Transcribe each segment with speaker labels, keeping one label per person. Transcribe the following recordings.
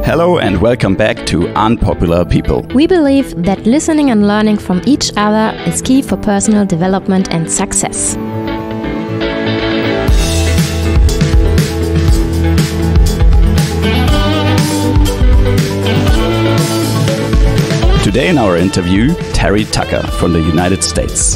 Speaker 1: Hello and welcome back to Unpopular People.
Speaker 2: We believe that listening and learning from each other is key for personal development and success.
Speaker 1: Today in our interview, Terry Tucker from the United States.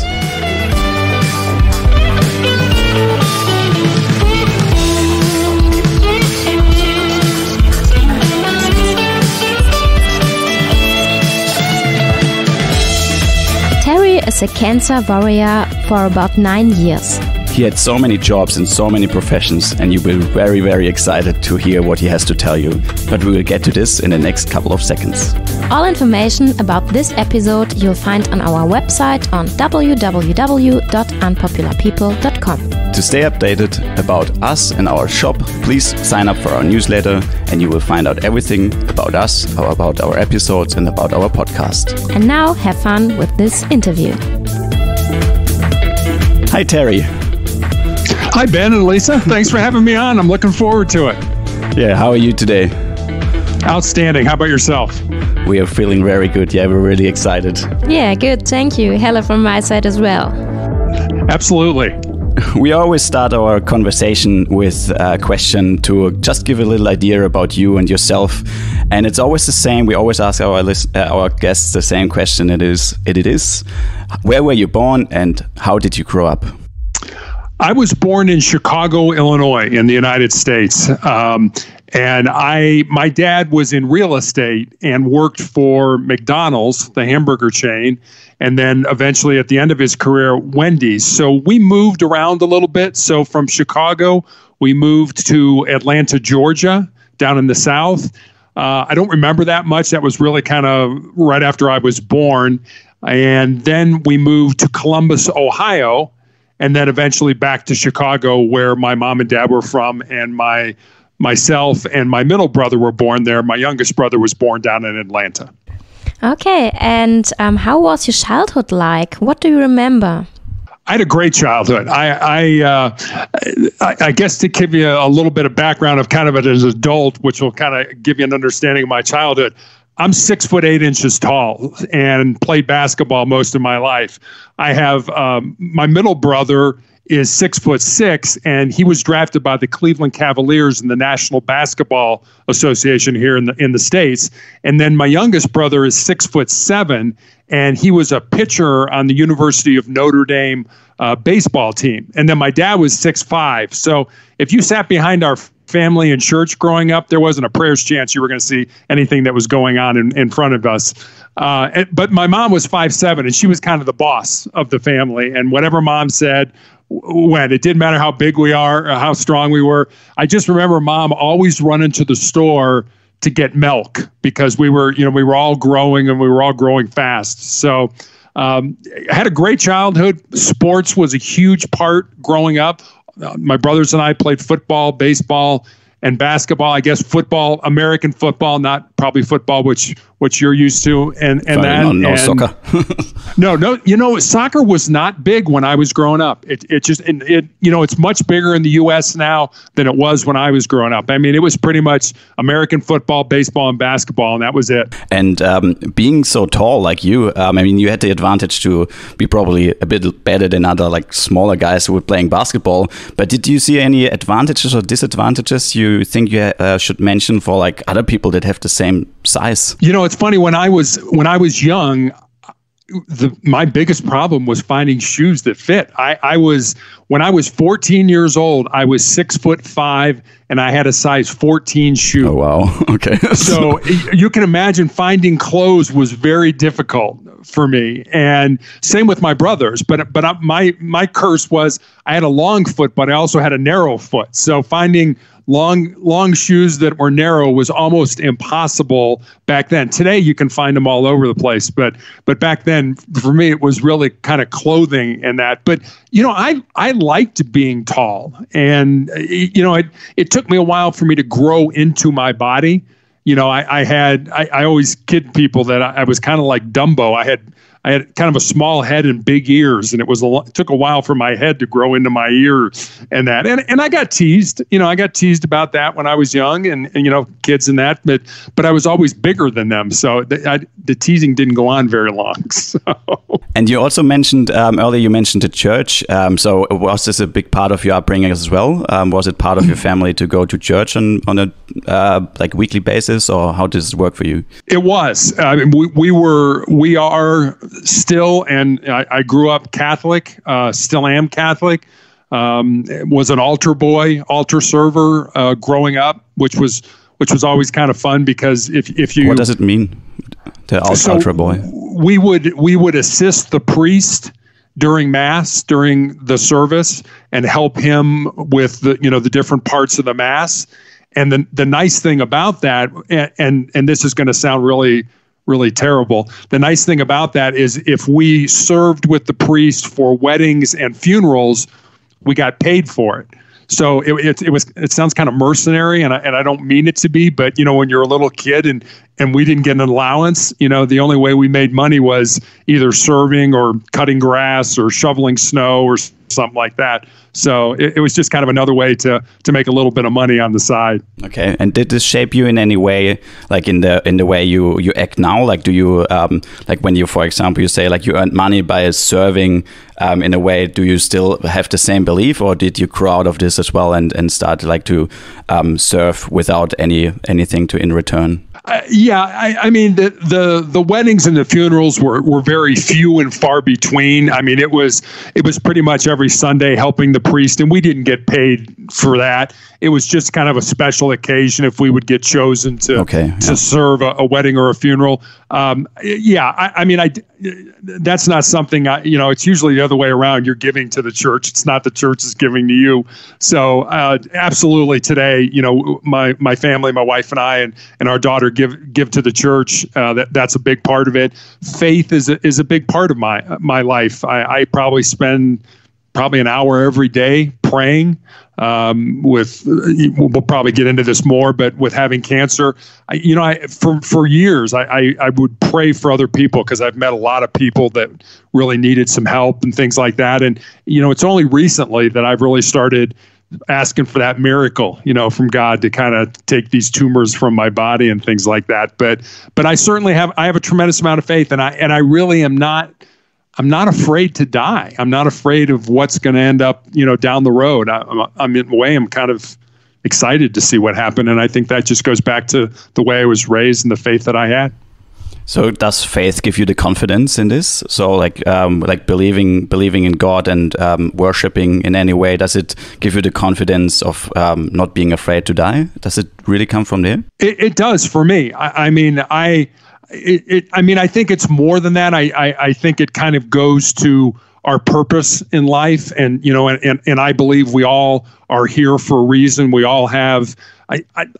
Speaker 2: Terry is a cancer warrior for about 9 years.
Speaker 1: He had so many jobs and so many professions, and you will be very, very excited to hear what he has to tell you. But we will get to this in the next couple of seconds.
Speaker 2: All information about this episode you'll find on our website on www.unpopularpeople.com.
Speaker 1: To stay updated about us and our shop, please sign up for our newsletter and you will find out everything about us, about our episodes and about our podcast.
Speaker 2: And now have fun with this interview.
Speaker 1: Hi Terry.
Speaker 3: Hi Ben and Lisa. Thanks for having me on. I'm looking forward to it.
Speaker 1: Yeah, how are you today?
Speaker 3: Outstanding. How about yourself?
Speaker 1: We are feeling very good. Yeah, we're really excited.
Speaker 2: Yeah, good. Thank you. Hello from my side as well.
Speaker 3: Absolutely.
Speaker 1: We always start our conversation with a question to just give a little idea about you and yourself. And it's always the same. We always ask our guests the same question. It is, where were you born and how did you grow up?
Speaker 3: I was born in Chicago, Illinois, in the United States. And my dad was in real estate and worked for McDonald's, the hamburger chain, and then eventually at the end of his career, Wendy's. So we moved around a little bit. So from Chicago, we moved to Atlanta, Georgia, down in the South. I don't remember that much. That was really kind of right after I was born. And then we moved to Columbus, Ohio, and then eventually back to Chicago, where my mom and dad were from, and myself and my middle brother were born there. My youngest brother was born down in Atlanta.
Speaker 2: Okay, and how was your childhood like? What do you remember?
Speaker 3: I had a great childhood. I guess to give you a little bit of background of kind of it as an adult, which will kind of give you an understanding of my childhood. I'm 6'8" tall and played basketball most of my life. I have my middle brother is 6'6", and he was drafted by the Cleveland Cavaliers in the National Basketball Association here in the States. And then my youngest brother is 6'7", and he was a pitcher on the University of Notre Dame baseball team. And then my dad was 6'5". So if you sat behind our family in church growing up, there wasn't a prayer's chance you were going to see anything that was going on in front of us. But my mom was 5'7", and she was kind of the boss of the family. And whatever mom said went. It didn't matter how big we are or how strong we were. I just remember mom always running to the store to get milk because we were all growing and we were all growing fast. So I had a great childhood. Sports was a huge part growing up. My brothers and I played football, baseball, and basketball. I guess football, American football, not probably football, which you're used to.
Speaker 1: Soccer.
Speaker 3: No. Soccer was not big when I was growing up. It's much bigger in the U.S. now than it was when I was growing up. I mean, it was pretty much American football, baseball, and basketball, and that was it.
Speaker 1: And being so tall like you, you had the advantage to be probably a bit better than other smaller guys who were playing basketball. But did you see any advantages or disadvantages you think you should mention for other people that have the same size?
Speaker 3: It's funny, when I was young, my biggest problem was finding shoes that fit. When I was 14 years old, I was 6'5" and I had a size 14 shoe.
Speaker 1: Oh, wow. Okay.
Speaker 3: So you can imagine finding clothes was very difficult for me. And same with my brothers. But my curse was I had a long foot, but I also had a narrow foot. So finding long shoes that were narrow was almost impossible back then. Today you can find them all over the place, but back then for me it was really kind of clothing and that. But I liked being tall, and it took me a while for me to grow into my body. I always kid people that I was kind of like Dumbo. I had I had kind of a small head and big ears, and it took a while for my head to grow into my ear and that. And I got teased. I got teased about that when I was young, and kids and that. But I was always bigger than them, so the teasing didn't go on very long. So.
Speaker 1: And you also mentioned earlier. You mentioned the church. So was this a big part of your upbringing as well? Was it part of your family to go to church on a like weekly basis, or how does it work for you?
Speaker 3: It was. We are still, and I grew up Catholic. Still am Catholic. Was an altar boy, altar server growing up, which was always kind of fun because if you.
Speaker 1: What does it mean? The altar boy.
Speaker 3: We would assist the priest during Mass, during the service, and help him with the different parts of the Mass. And the nice thing about that, and this is going to sound really, really terrible. The nice thing about that is if we served with the priest for weddings and funerals, we got paid for it. So it sounds kind of mercenary, and I don't mean it to be, but when you're a little kid and we didn't get an allowance, the only way we made money was either serving or cutting grass or shoveling snow or something like that. So it was just kind of another way to make a little bit of money on the side.
Speaker 1: Okay. And did this shape you in any way, like in the way you act now? Like, do you like when you, for example, you say like you earned money by serving in a way, do you still have the same belief, or did you grow out of this as well and start like to serve without anything in return?
Speaker 3: I mean, the weddings and the funerals were very few and far between. I mean, it was pretty much every Sunday helping the priest, and we didn't get paid for that. It was just kind of a special occasion if we would get chosen to serve a wedding or a funeral. I mean, that's not something it's usually the other way around. You're giving to the church. It's not the church is giving to you. So absolutely today, my family, my wife and I, and our daughter give to the church. That's a big part of it. Faith is a big part of my life. I probably spend an hour every day praying. We'll probably get into this more, but with having cancer, for years, I would pray for other people because I've met a lot of people that really needed some help and things like that. And, it's only recently that I've really started asking for that miracle, from God to kind of take these tumors from my body and things like that. But I certainly have a tremendous amount of faith, and I really am not. I'm not afraid to die. I'm not afraid of what's going to end up, down the road. I'm in a way, I'm kind of excited to see what happened. And I think that just goes back to the way I was raised and the faith that I had.
Speaker 1: So does faith give you the confidence in this? So like believing in God and worshiping in any way, does it give you the confidence of not being afraid to die? Does it really come from there?
Speaker 3: It does for me. I think it's more than that. I think it kind of goes to our purpose in life, and I believe we all are here for a reason. We all have.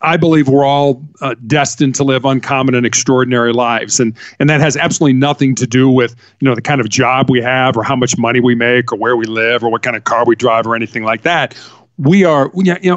Speaker 3: I believe we're all destined to live uncommon and extraordinary lives, and that has absolutely nothing to do with the kind of job we have, or how much money we make, or where we live, or what kind of car we drive, or anything like that. We are,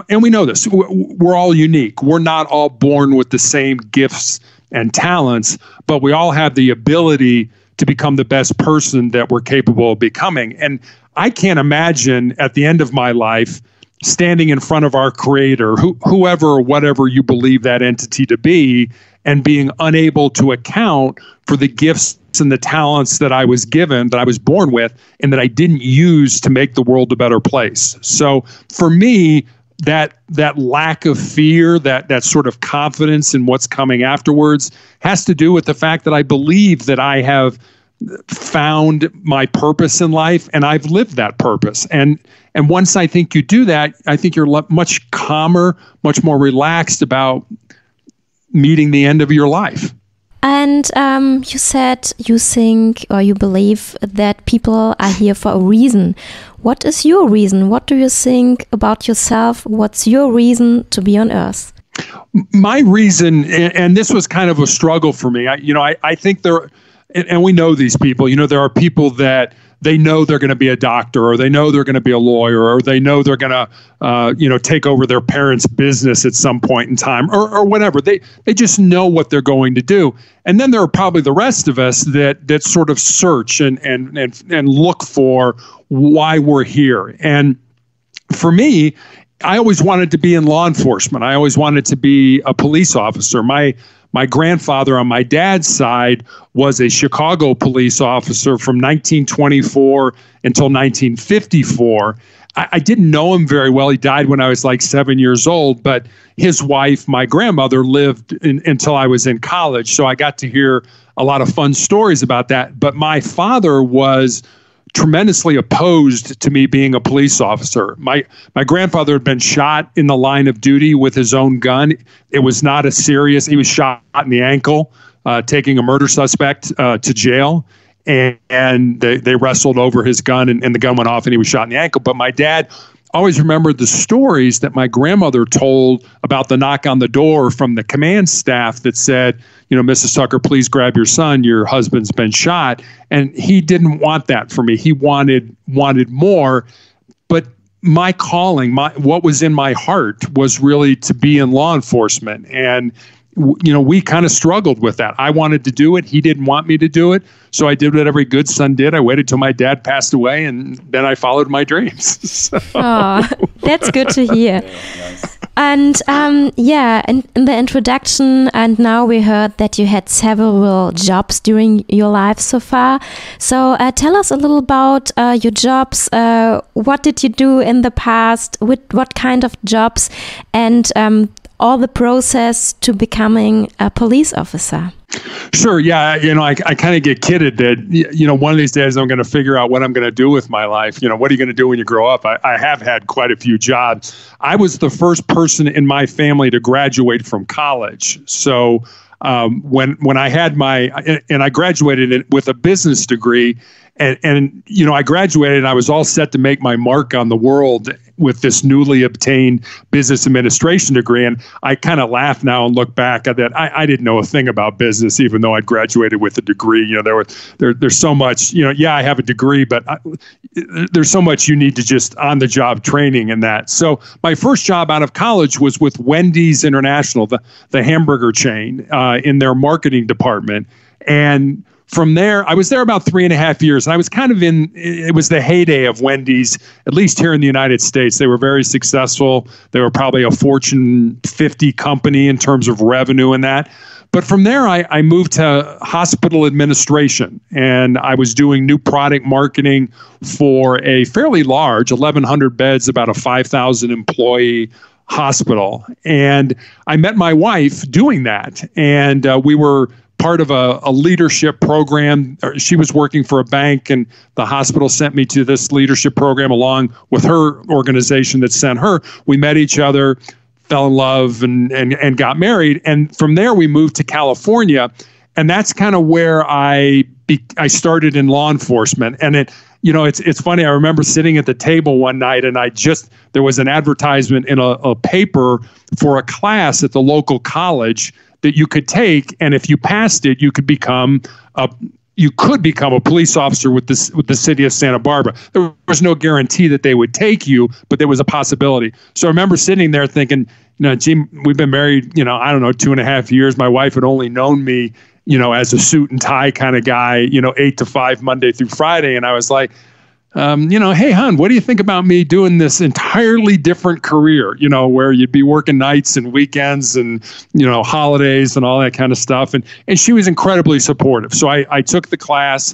Speaker 3: and we know this. We're all unique. We're not all born with the same gifts and talents, but we all have the ability to become the best person that we're capable of becoming. And I can't imagine at the end of my life standing in front of our Creator, whoever or whatever you believe that entity to be, and being unable to account for the gifts and the talents that I was given, that I was born with, and that I didn't use to make the world a better place. So for me, that lack of fear, that sort of confidence in what's coming afterwards, has to do with the fact that I believe that I have found my purpose in life, and I've lived that purpose. And once I think you do that, I think you're much calmer, much more relaxed about meeting the end of your life.
Speaker 2: And you said you think, or you believe, that people are here for a reason. What is your reason? What do you think about yourself? What's your reason to be on Earth?
Speaker 3: My reason, and this was kind of a struggle for me. I think there, and we know these people. There are people that they know they're going to be a doctor, or they know they're going to be a lawyer, or they know they're going to, take over their parents' business at some point in time, or whatever. They just know what they're going to do. And then there are probably the rest of us that sort of search and look for why we're here. And for me, I always wanted to be in law enforcement. I always wanted to be a police officer. My grandfather on my dad's side was a Chicago police officer from 1924 until 1954. I didn't know him very well. He died when I was like 7 years old, but his wife, my grandmother, lived until I was in college. So I got to hear a lot of fun stories about that. But my father was tremendously opposed to me being a police officer. My grandfather had been shot in the line of duty with his own gun. It was not he was shot in the ankle, taking a murder suspect to jail. And they wrestled over his gun, and the gun went off and he was shot in the ankle. But my dad always remembered the stories that my grandmother told about the knock on the door from the command staff that said, Mrs. Tucker, please grab your son. Your husband's been shot. And he didn't want that for me. He wanted more. But my calling, what was in my heart was really to be in law enforcement. And we kind of struggled with that. I wanted to do it. He didn't want me to do it. So I did what every good son did. I waited till my dad passed away, and then I followed my dreams.
Speaker 2: Oh, that's good to hear. And and in the introduction, and now we heard that you had several jobs during your life so far. So tell us a little about your jobs. What did you do in the past? With what kind of jobs? And all the process to becoming a police officer?
Speaker 3: Sure. Yeah. I kind of get kidded that, one of these days I'm going to figure out what I'm going to do with my life. What are you going to do when you grow up? I have had quite a few jobs. I was the first person in my family to graduate from college. So when I had I graduated with a business degree, and I graduated and I was all set to make my mark on the world with this newly obtained business administration degree. And I kind of laugh now and look back at that. I didn't know a thing about business, even though I'd graduated with a degree. There's so much, I have a degree, but there's so much you need to just on the job training and that. So my first job out of college was with Wendy's International, the hamburger chain, in their marketing department. And from there, I was there about 3.5 years, and I was kind of it was the heyday of Wendy's, at least here in the United States. They were very successful. They were probably a Fortune 50 company in terms of revenue and that. But from there, I moved to hospital administration, and I was doing new product marketing for a fairly large 1,100 beds, about a 5,000 employee hospital. And I met my wife doing that, and we were part of a leadership program. She was working for a bank, and the hospital sent me to this leadership program along with her organization that sent her. We met each other, fell in love, and got married. And from there, we moved to California. And that's kind of where I started in law enforcement. And it's funny. I remember sitting at the table one night, and there was an advertisement in a paper for a class at the local college that you could take, and if you passed it, you could become a police officer with the city of Santa Barbara. There was no guarantee that they would take you, but there was a possibility. So I remember sitting there thinking, gee, we've been married, 2.5 years. My wife had only known me, as a suit and tie kind of guy, 8 to 5 Monday through Friday, and I was like, hey, hon, what do you think about me doing this entirely different career, where you'd be working nights and weekends and, holidays and all that kind of stuff. And she was incredibly supportive. So I took the class,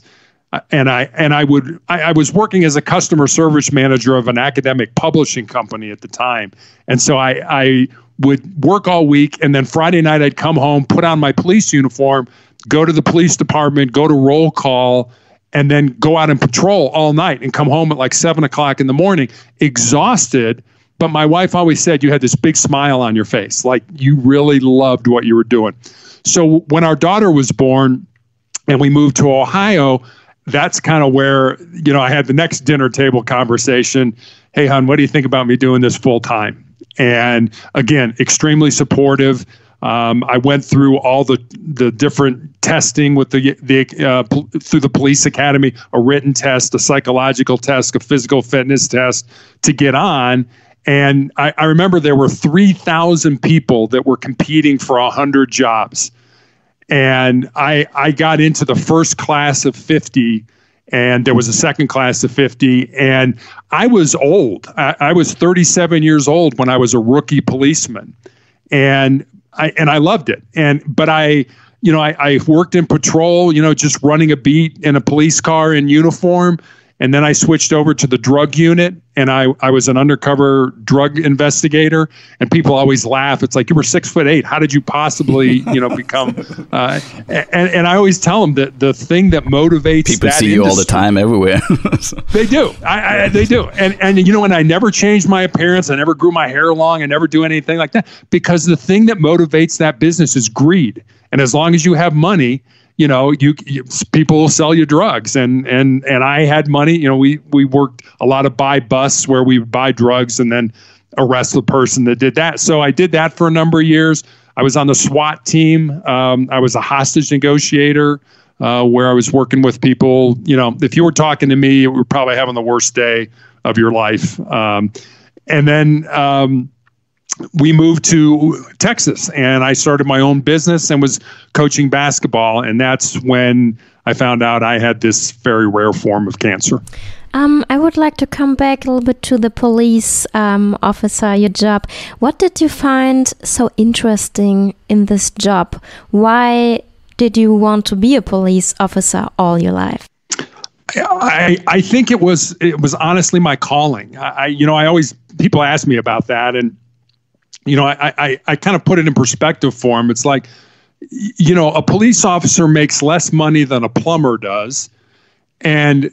Speaker 3: and I was working as a customer service manager of an academic publishing company at the time. And so I would work all week, and then Friday night I'd come home, put on my police uniform, go to the police department, go to roll call, and then go out and patrol all night and come home at like 7 o'clock in the morning, exhausted. But my wife always said you had this big smile on your face, like you really loved what you were doing. So when our daughter was born and we moved to Ohio, that's kind of where, I had the next dinner table conversation. Hey, hon, what do you think about me doing this full time? And again, extremely supportive. I went through all the different testing with through the police academy, a written test, a psychological test, a physical fitness test to get on. And I remember there were 3,000 people that were competing for 100 jobs. And I got into the first class of 50, and there was a second class of 50. And I was old. I was 37 years old when I was a rookie policeman. And I loved it. But I worked in patrol, just running a beat in a police car in uniform. And then I switched over to the drug unit, and I was an undercover drug investigator. And people always laugh. It's like, you were 6'8". How did you possibly, become? And I always tell them that the thing that motivates
Speaker 1: people see you all the time everywhere.
Speaker 3: They do. They do. And I never changed my appearance. I never grew my hair long. I never do anything like that, because the thing that motivates that business is greed. And as long as you have money, people will sell you drugs, and I had money. We worked a lot of buy busts where we would buy drugs and then arrest the person that did that. So I did that for a number of years. I was on the SWAT team. I was a hostage negotiator where I was working with people. If you were talking to me, you were probably having the worst day of your life. And then we moved to Texas, and I started my own business and was coaching basketball. And that's when I found out I had this very rare form of cancer.
Speaker 2: I would like to come back a little bit to the police officer, your job. What did you find so interesting in this job? Why did you want to be a police officer all your life?
Speaker 3: I think it was honestly my calling. People ask me about that, and I kind of put it in perspective for them. It's like, a police officer makes less money than a plumber does. And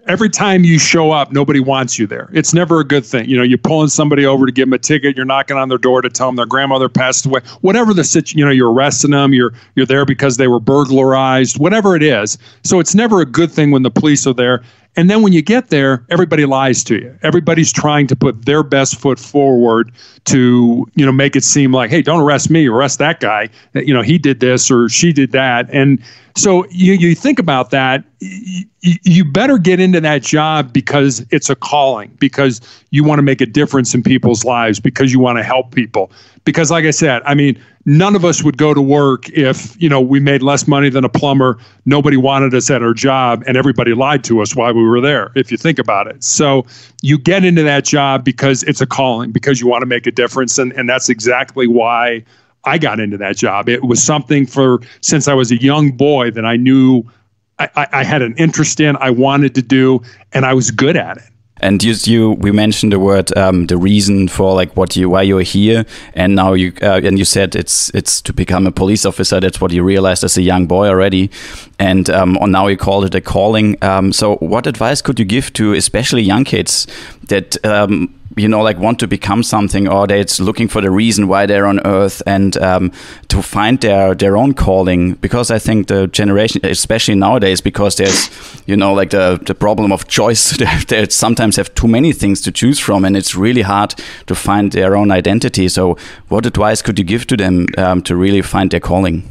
Speaker 3: every time you show up, nobody wants you there. It's never a good thing. You're pulling somebody over to give them a ticket. You're knocking on their door to tell them their grandmother passed away. Whatever the situation, you're arresting them. You're there because they were burglarized, whatever it is. So it's never a good thing when the police are there. And then when you get there, everybody lies to you. Everybody's trying to put their best foot forward to, make it seem like, hey, don't arrest me, arrest that guy. He did this or she did that. And so you think about that, you better get into that job because it's a calling, because you want to make a difference in people's lives, because you want to help people. Because like I said, none of us would go to work if, we made less money than a plumber, nobody wanted us at our job, and everybody lied to us while we were there, if you think about it. So you get into that job because it's a calling, because you want to make a difference. And that's exactly why I got into that job. It was something since I was a young boy that I knew I had an interest in, I wanted to do, and I was good at it.
Speaker 1: And we mentioned the word, the reason for why you're here, and now you said it's to become a police officer. That's what you realized as a young boy already, and now you called it a calling. So what advice could you give to especially young kids that want to become something, or that's looking for the reason why they're on Earth, and to find their own calling? Because I think the generation, especially nowadays, because there's the problem of choice, they sometimes have too many things to choose from, and it's really hard to find their own identity. So what advice could you give to them to really find their calling?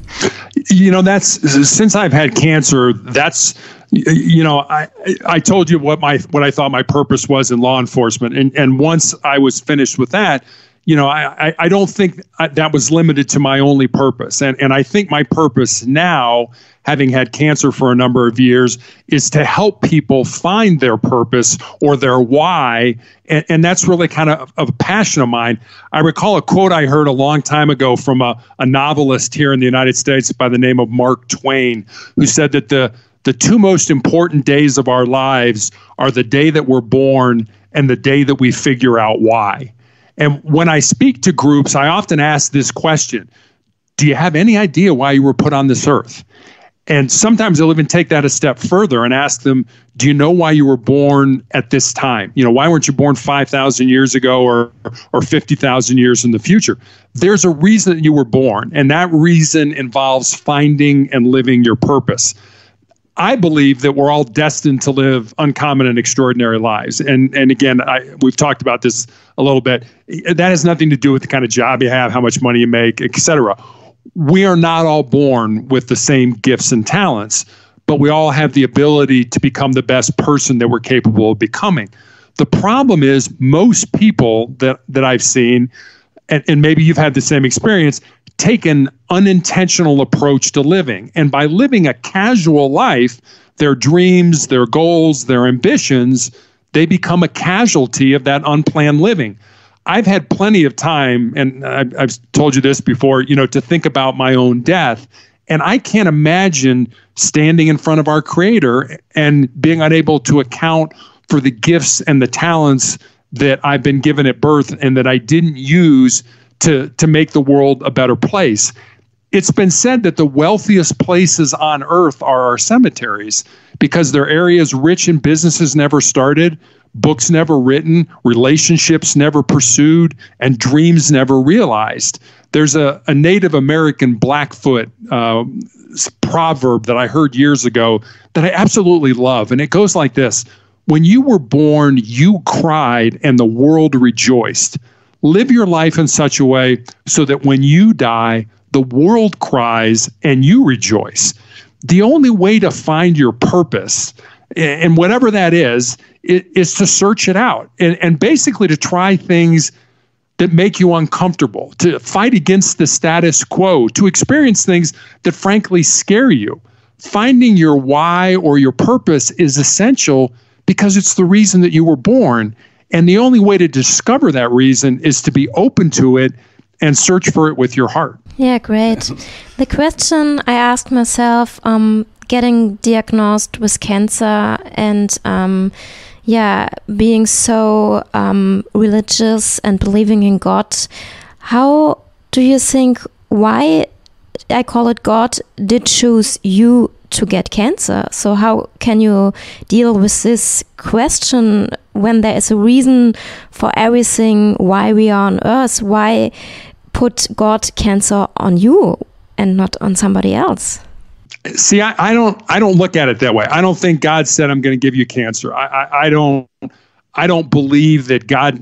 Speaker 3: That's, since I've had cancer, that's, I told you what I thought my purpose was in law enforcement. And once I was finished with that, I don't think that was limited to my only purpose. And I think my purpose now, having had cancer for a number of years, is to help people find their purpose or their why. And that's really kind of a passion of mine. I recall a quote I heard a long time ago from a novelist here in the United States by the name of Mark Twain, who said that the two most important days of our lives are the day that we're born and the day that we figure out why. And when I speak to groups, I often ask this question: do you have any idea why you were put on this earth? And sometimes I'll even take that a step further and ask them, do you know why you were born at this time? Why weren't you born 5,000 years ago or 50,000 years in the future? There's a reason that you were born, and that reason involves finding and living your purpose. I believe that we're all destined to live uncommon and extraordinary lives. And again, we've talked about this a little bit. That has nothing to do with the kind of job you have, how much money you make, et cetera. We are not all born with the same gifts and talents, but we all have the ability to become the best person that we're capable of becoming. The problem is most people that I've seen, and maybe you've had the same experience, take an unintentional approach to living. And by living a casual life, their dreams, their goals, their ambitions, they become a casualty of that unplanned living. I've had plenty of time, and I've told you this before, to think about my own death. And I can't imagine standing in front of our Creator and being unable to account for the gifts and the talents that I've been given at birth and that I didn't use to make the world a better place. It's been said that the wealthiest places on earth are our cemeteries because they're areas rich in businesses never started, books never written, relationships never pursued, and dreams never realized. There's a Native American Blackfoot proverb that I heard years ago that I absolutely love, and it goes like this. When you were born, you cried and the world rejoiced. Live your life in such a way so that when you die, the world cries and you rejoice. The only way to find your purpose, and whatever that is to search it out and basically to try things that make you uncomfortable, to fight against the status quo, to experience things that frankly scare you. Finding your why or your purpose is essential because it's the reason that you were born. And the only way to discover that reason is to be open to it and search for it with your heart.
Speaker 2: Yeah, great. The question I asked myself, getting diagnosed with cancer and being so religious and believing in God, how do you think, why, I call it God, did choose you to get cancer? So how can you deal with this question when there is a reason for everything, why we are on earth? Why put God cancer on you and not on somebody else?
Speaker 3: See, I don't look at it that way. I don't think God said, I'm going to give you cancer. I don't believe that God,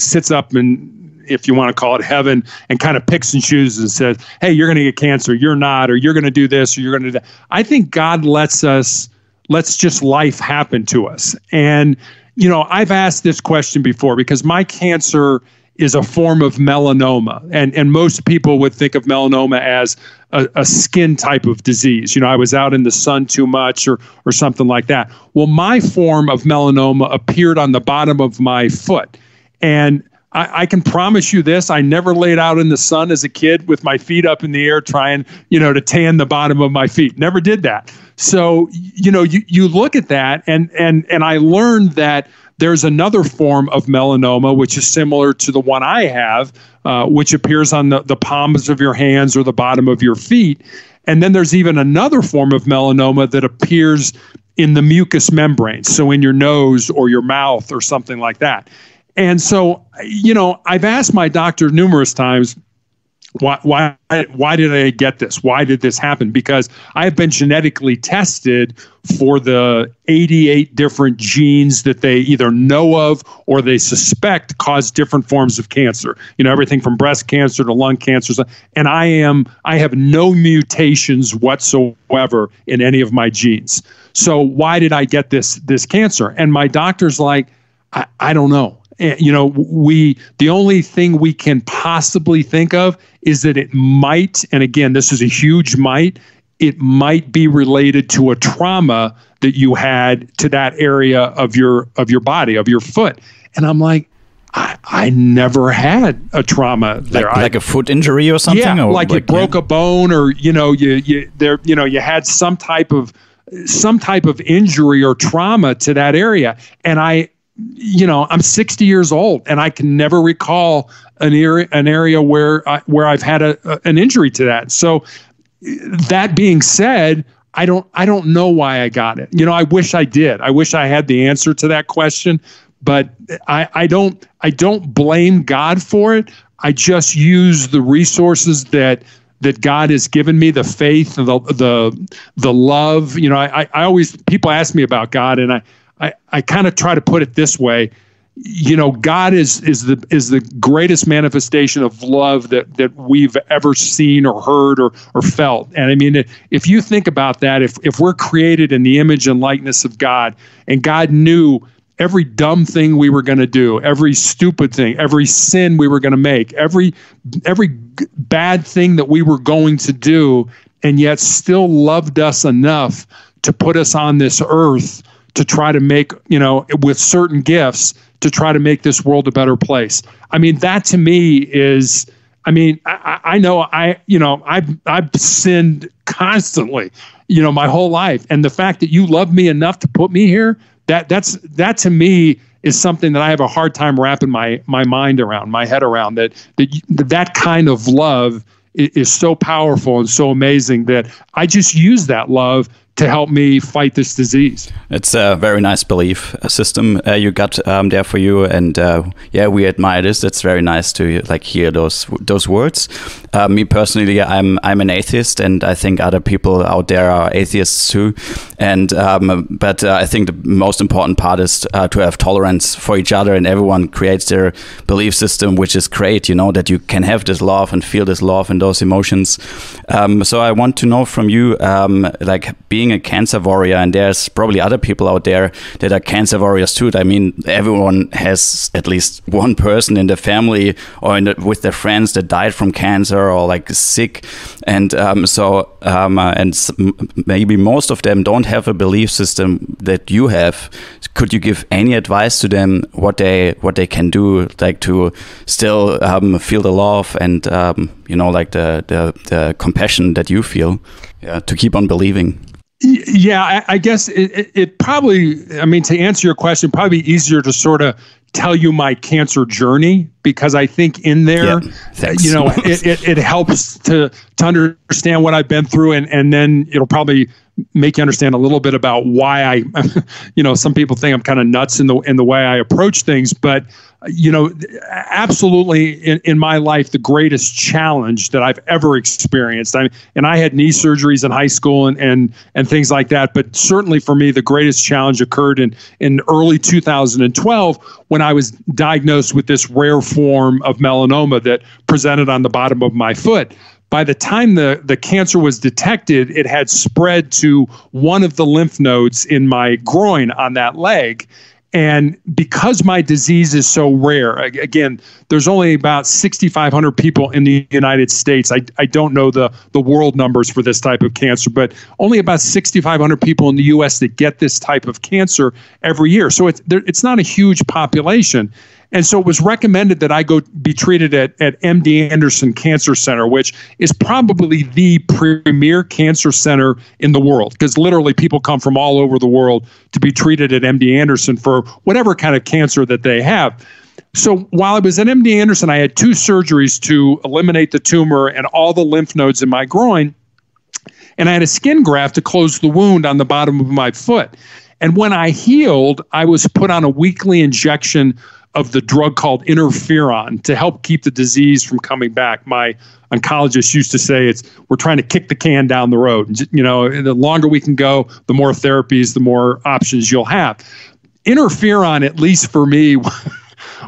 Speaker 3: sits up and, if you want to call it heaven, and kind of picks and chooses and says, hey, you're going to get cancer, you're not, or you're going to do this, or you're going to do that. I think God lets just life happen to us. And, I've asked this question before because my cancer is a form of melanoma. And most people would think of melanoma as a skin type of disease. I was out in the sun too much or something like that. Well, my form of melanoma appeared on the bottom of my foot. And I can promise you this, I never laid out in the sun as a kid with my feet up in the air trying, to tan the bottom of my feet. Never did that. So, you look at that and I learned that there's another form of melanoma, which is similar to the one I have, which appears on the palms of your hands or the bottom of your feet. And then there's even another form of melanoma that appears in the mucous membrane, so in your nose or your mouth or something like that. And so, I've asked my doctor numerous times, why did I get this? Why did this happen? Because I have been genetically tested for the 88 different genes that they either know of or they suspect cause different forms of cancer. Everything from breast cancer to lung cancer. And I have no mutations whatsoever in any of my genes. So why did I get this cancer? And my doctor's like, I don't know. The only thing we can possibly think of is that it might, and again, this is a huge might, it might be related to a trauma that you had to that area of your body, of your foot. And I'm like, I never had a trauma there.
Speaker 1: Like a foot injury or something?
Speaker 3: Yeah,
Speaker 1: or
Speaker 3: like you broke a bone or, you had some type of injury or trauma to that area. And I'm 60 years old and I can never recall an area where I've had an injury to that. So that being said, I don't know why I got it. I wish I did. I wish I had the answer to that question, but I don't blame God for it. I just use the resources that that God has given me, the faith, the love. You know, I always, people ask me about God, and I kind of try to put it this way. You know, God is the greatest manifestation of love that we've ever seen or heard or felt. And I mean, if you think about that, if we're created in the image and likeness of God, and God knew every dumb thing we were going to do, every stupid thing, every sin we were going to make, every bad thing that we were going to do, and yet still loved us enough to put us on this earth to try to make, you know, with certain gifts, to try to make this world a better place. I mean, that to me is, I mean, I know I've sinned constantly, you know, my whole life. And the fact that you love me enough to put me here, that to me is something that I have a hard time wrapping my mind around, my head around, that kind of love is so powerful and so amazing that I just use that love to help me fight this disease. It's
Speaker 1: a very nice belief system you got there for you, and yeah, we admire this. It's very nice to like hear those words. Me personally, I'm an atheist, and I think other people out there are atheists too. And but I think the most important part is to have tolerance for each other, and everyone creates their belief system, which is great. You know, that you can have this love and feel this love and those emotions. So I want to know from you, like being a cancer warrior, and there's probably other people out there that are cancer warriors too. I mean, everyone has at least one person in the family or with their friends that died from cancer or like sick, and maybe most of them don't have a belief system that you have. Could you give any advice to them what they can do, like to still feel the love and you know, like the compassion that you feel, to keep on believing?
Speaker 3: Yeah, I guess it probably, I mean, to answer your question, probably easier to sort of tell you my cancer journey, because I think in there, you know, it helps to understand what I've been through, and then it'll probably make you understand a little bit about why you know, some people think I'm kind of nuts in the way I approach things, but you know, absolutely in my life, the greatest challenge that I've ever experienced. And I had knee surgeries in high school and things like that. But certainly for me, the greatest challenge occurred in early 2012 when I was diagnosed with this rare form of melanoma that presented on the bottom of my foot. By the time the cancer was detected, it had spread to one of the lymph nodes in my groin on that leg. And because my disease is so rare, again, there's only about 6,500 people in the United States. I don't know the world numbers for this type of cancer, but only about 6,500 people in the U.S. that get this type of cancer every year. So it's not a huge population. And so it was recommended that I go be treated at MD Anderson Cancer Center, which is probably the premier cancer center in the world, because literally people come from all over the world to be treated at MD Anderson for whatever kind of cancer that they have. So while I was at MD Anderson, I had 2 surgeries to eliminate the tumor and all the lymph nodes in my groin. And I had a skin graft to close the wound on the bottom of my foot. And when I healed, I was put on a weekly injection of the drug called interferon to help keep the disease from coming back. My oncologist used to say we're trying to kick the can down the road. You know, the longer we can go, the more therapies, the more options you'll have. Interferon, at least for me,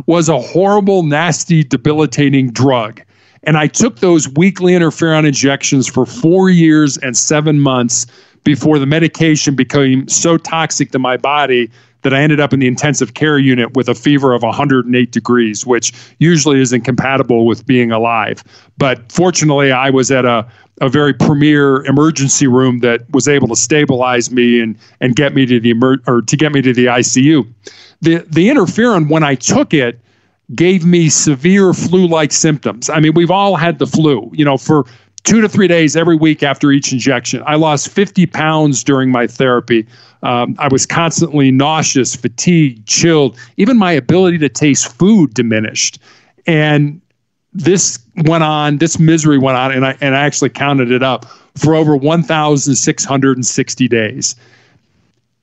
Speaker 3: was a horrible, nasty, debilitating drug. And I took those weekly interferon injections for 4 years and 7 months before the medication became so toxic to my body that I ended up in the intensive care unit with a fever of 108 degrees, which usually isn't compatible with being alive. But fortunately, I was at a very premier emergency room that was able to stabilize me and get me to the ICU. The interferon, when I took it, gave me severe flu-like symptoms. I mean, we've all had the flu, you know, for 2 to 3 days every week after each injection. I lost 50 pounds during my therapy. I was constantly nauseous, fatigued, chilled. Even my ability to taste food diminished. And this misery went on, and I actually counted it up, for over 1,660 days.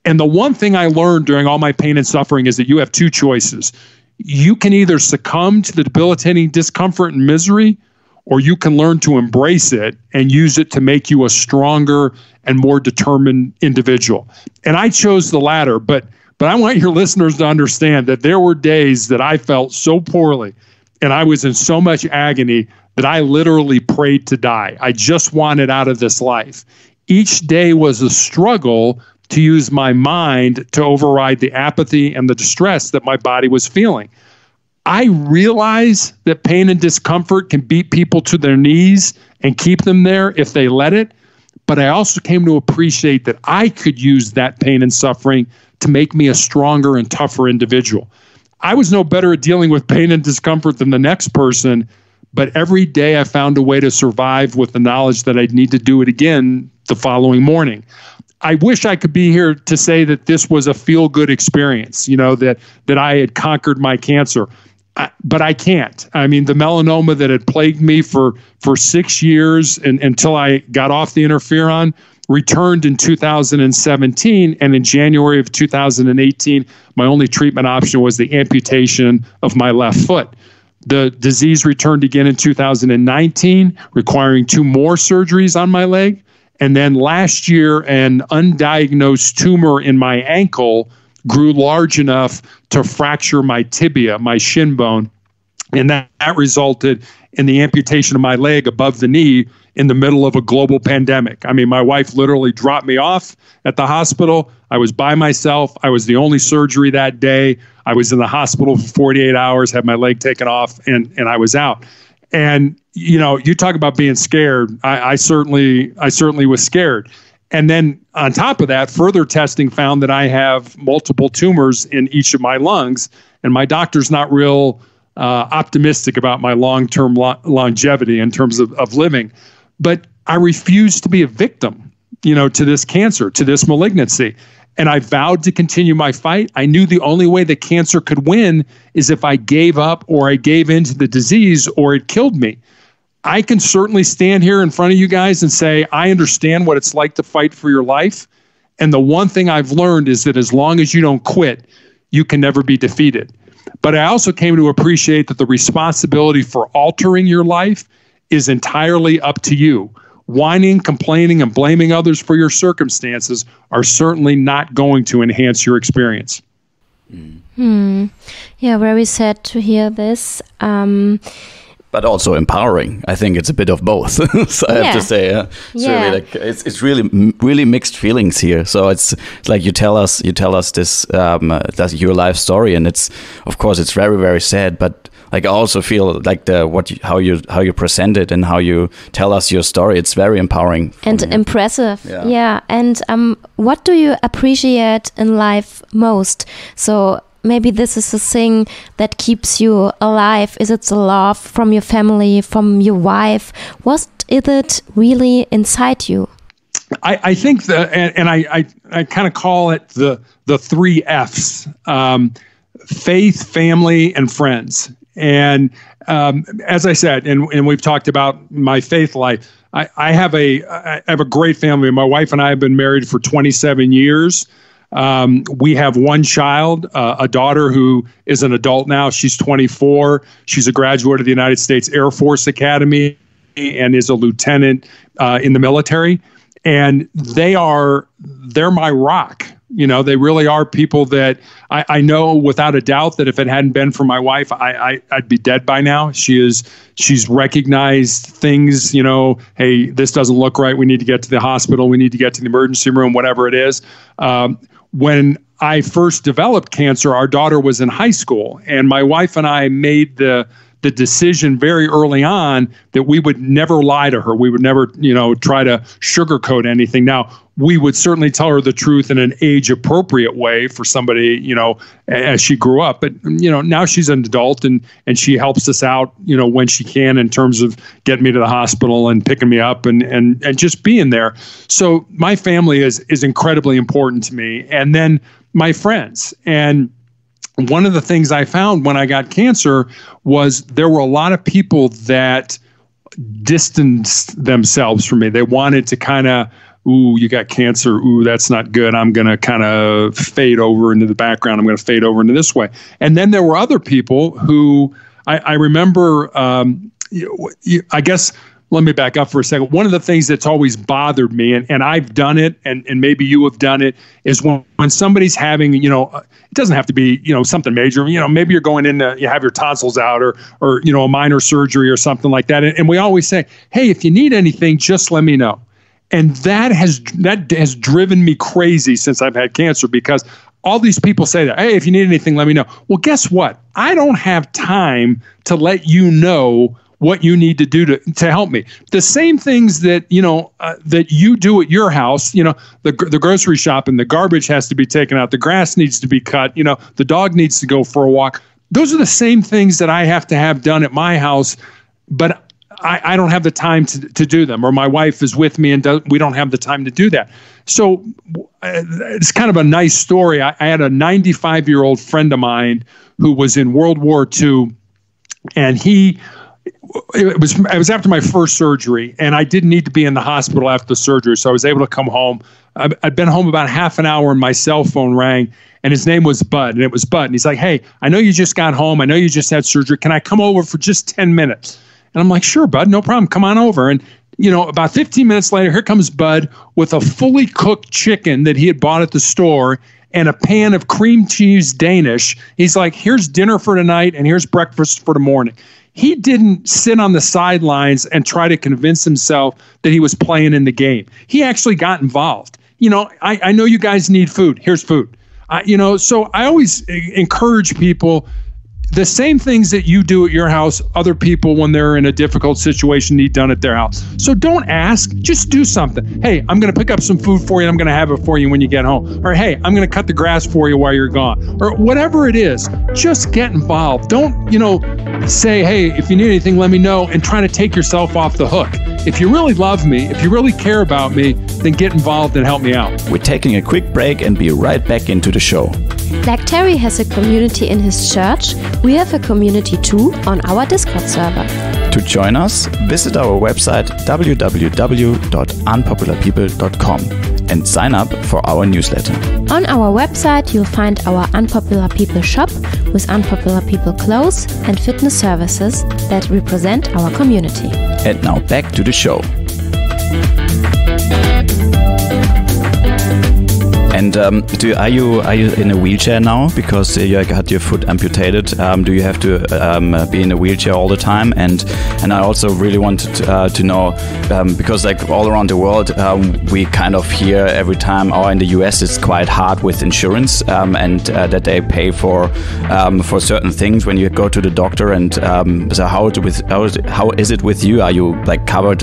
Speaker 3: And the one thing I learned during all my pain and suffering is that you have 2 choices. You can either succumb to the debilitating discomfort and misery, or you can learn to embrace it and use it to make you a stronger and more determined individual. And I chose the latter, but I want your listeners to understand that there were days that I felt so poorly and I was in so much agony that I literally prayed to die. I just wanted out of this life. Each day was a struggle to use my mind to override the apathy and the distress that my body was feeling. I realize that pain and discomfort can beat people to their knees and keep them there if they let it. But I also came to appreciate that I could use that pain and suffering to make me a stronger and tougher individual. I was no better at dealing with pain and discomfort than the next person, but every day I found a way to survive with the knowledge that I'd need to do it again the following morning. I wish I could be here to say that this was a feel-good experience, that I had conquered my cancer. But I can't. I mean, the melanoma that had plagued me for 6 years until I got off the interferon returned in 2017. And in January of 2018, my only treatment option was the amputation of my left foot. The disease returned again in 2019, requiring 2 more surgeries on my leg. And then last year, an undiagnosed tumor in my ankle grew large enough to fracture my tibia, my shin bone. And that resulted in the amputation of my leg above the knee in the middle of a global pandemic. I mean, my wife literally dropped me off at the hospital. I was by myself. I was the only surgery that day. I was in the hospital for 48 hours, had my leg taken off, and I was out. And, you talk about being scared. I certainly was scared. And then on top of that, further testing found that I have multiple tumors in each of my lungs, and my doctor's not real optimistic about my long-term longevity in terms of living. But I refused to be a victim, to this cancer, to this malignancy. And I vowed to continue my fight. I knew the only way that cancer could win is if I gave up or I gave in to the disease or it killed me. I can certainly stand here in front of you guys and say, I understand what it's like to fight for your life. And the one thing I've learned is that as long as you don't quit, you can never be defeated. But I also came to appreciate that the responsibility for altering your life is entirely up to you. Whining, complaining, and blaming others for your circumstances are certainly not going to enhance your experience.
Speaker 2: Yeah, very sad to hear this.
Speaker 1: But also empowering. I think it's a bit of both. So I have to say, it's really mixed feelings here. So it's like you tell us this that's your life story, and it's of course it's very, very sad. But like I also feel like how you present it and how you tell us your story. It's very empowering
Speaker 2: and impressive. Yeah. And what do you appreciate in life most? So maybe this is the thing that keeps you alive. Is it the love from your family, from your wife? What is it really inside you?
Speaker 3: I think and I kind of call it the 3 F's: faith, family, and friends. And as I said, and we've talked about my faith life, I have a great family. My wife and I have been married for 27 years. We have one child, a daughter who is an adult now. She's 24. She's a graduate of the United States Air Force Academy and is a lieutenant in the military. And they're my rock. They really are people that I know without a doubt that if it hadn't been for my wife, I'd be dead by now. She's recognized things, hey, this doesn't look right. We need to get to the hospital. We need to get to the emergency room, whatever it is. When I first developed cancer, our daughter was in high school, and my wife and I made the decision very early on that we would never lie to her. We would never, try to sugarcoat anything. Now, we would certainly tell her the truth in an age-appropriate way for somebody, as she grew up. But, now she's an adult and she helps us out, when she can in terms of getting me to the hospital and picking me up and just being there. So my family is incredibly important to me. And then my friends. And one of the things I found when I got cancer was there were a lot of people that distanced themselves from me. They wanted to kind of, ooh, you got cancer. Ooh, that's not good. I'm going to kind of fade over into the background. I'm going to fade over into this way. And then there were other people who I remember, I guess, let me back up for a second. One of the things that's always bothered me, and I've done it, and maybe you have done it, is when somebody's having, it doesn't have to be, something major. Maybe you're going in to, you have your tonsils out or a minor surgery or something like that. And we always say, hey, if you need anything, just let me know. And that has driven me crazy since I've had cancer, because all these people say that, hey, if you need anything, let me know. Well, guess what? I don't have time to let you know what you need to do to help me. The same things that, that you do at your house, the grocery shopping, the garbage has to be taken out, the grass needs to be cut, the dog needs to go for a walk. Those are the same things that I have to have done at my house, but I don't have the time to do them, or my wife is with me and we don't have the time to do that. So it's kind of a nice story. I had a 95-year-old friend of mine who was in World War II, and it was after my first surgery, and I didn't need to be in the hospital after the surgery, so I was able to come home. I'd been home about half an hour, and my cell phone rang, and his name was Bud, and it was Bud. And he's like, hey, I know you just got home. I know you just had surgery. Can I come over for just 10 minutes? And I'm like, sure, Bud, no problem. Come on over. And, about 15 minutes later, here comes Bud with a fully cooked chicken that he had bought at the store and a pan of cream cheese Danish. He's like, here's dinner for tonight, and here's breakfast for the morning. He didn't sit on the sidelines and try to convince himself that he was playing in the game. He actually got involved. I know you guys need food. Here's food. So I always encourage people, the same things that you do at your house, other people, when they're in a difficult situation, need done at their house. So don't ask, just do something. Hey, I'm going to pick up some food for you, and I'm going to have it for you when you get home. Or, hey, I'm going to cut the grass for you while you're gone. Or whatever it is, just get involved. Don't, say, hey, if you need anything, let me know, and try to take yourself off the hook. If you really love me, if you really care about me, then get involved and help me out.
Speaker 1: We're taking a quick break and be right back into the show.
Speaker 2: Like Terry has a community in his church, we have a community too on our Discord server.
Speaker 1: To join us, visit our website www.unpopularpeople.com and sign up for our newsletter.
Speaker 2: On our website, you'll find our Unpopular People shop with Unpopular People clothes and fitness services that represent our community.
Speaker 1: And now back to the show. And are you in a wheelchair now because you had your foot amputated? Do you have to be in a wheelchair all the time? And I also really wanted to know because like all around the world we kind of hear every time, or in the US it's quite hard with insurance and that they pay for certain things when you go to the doctor. And so how is it with you? Are you like covered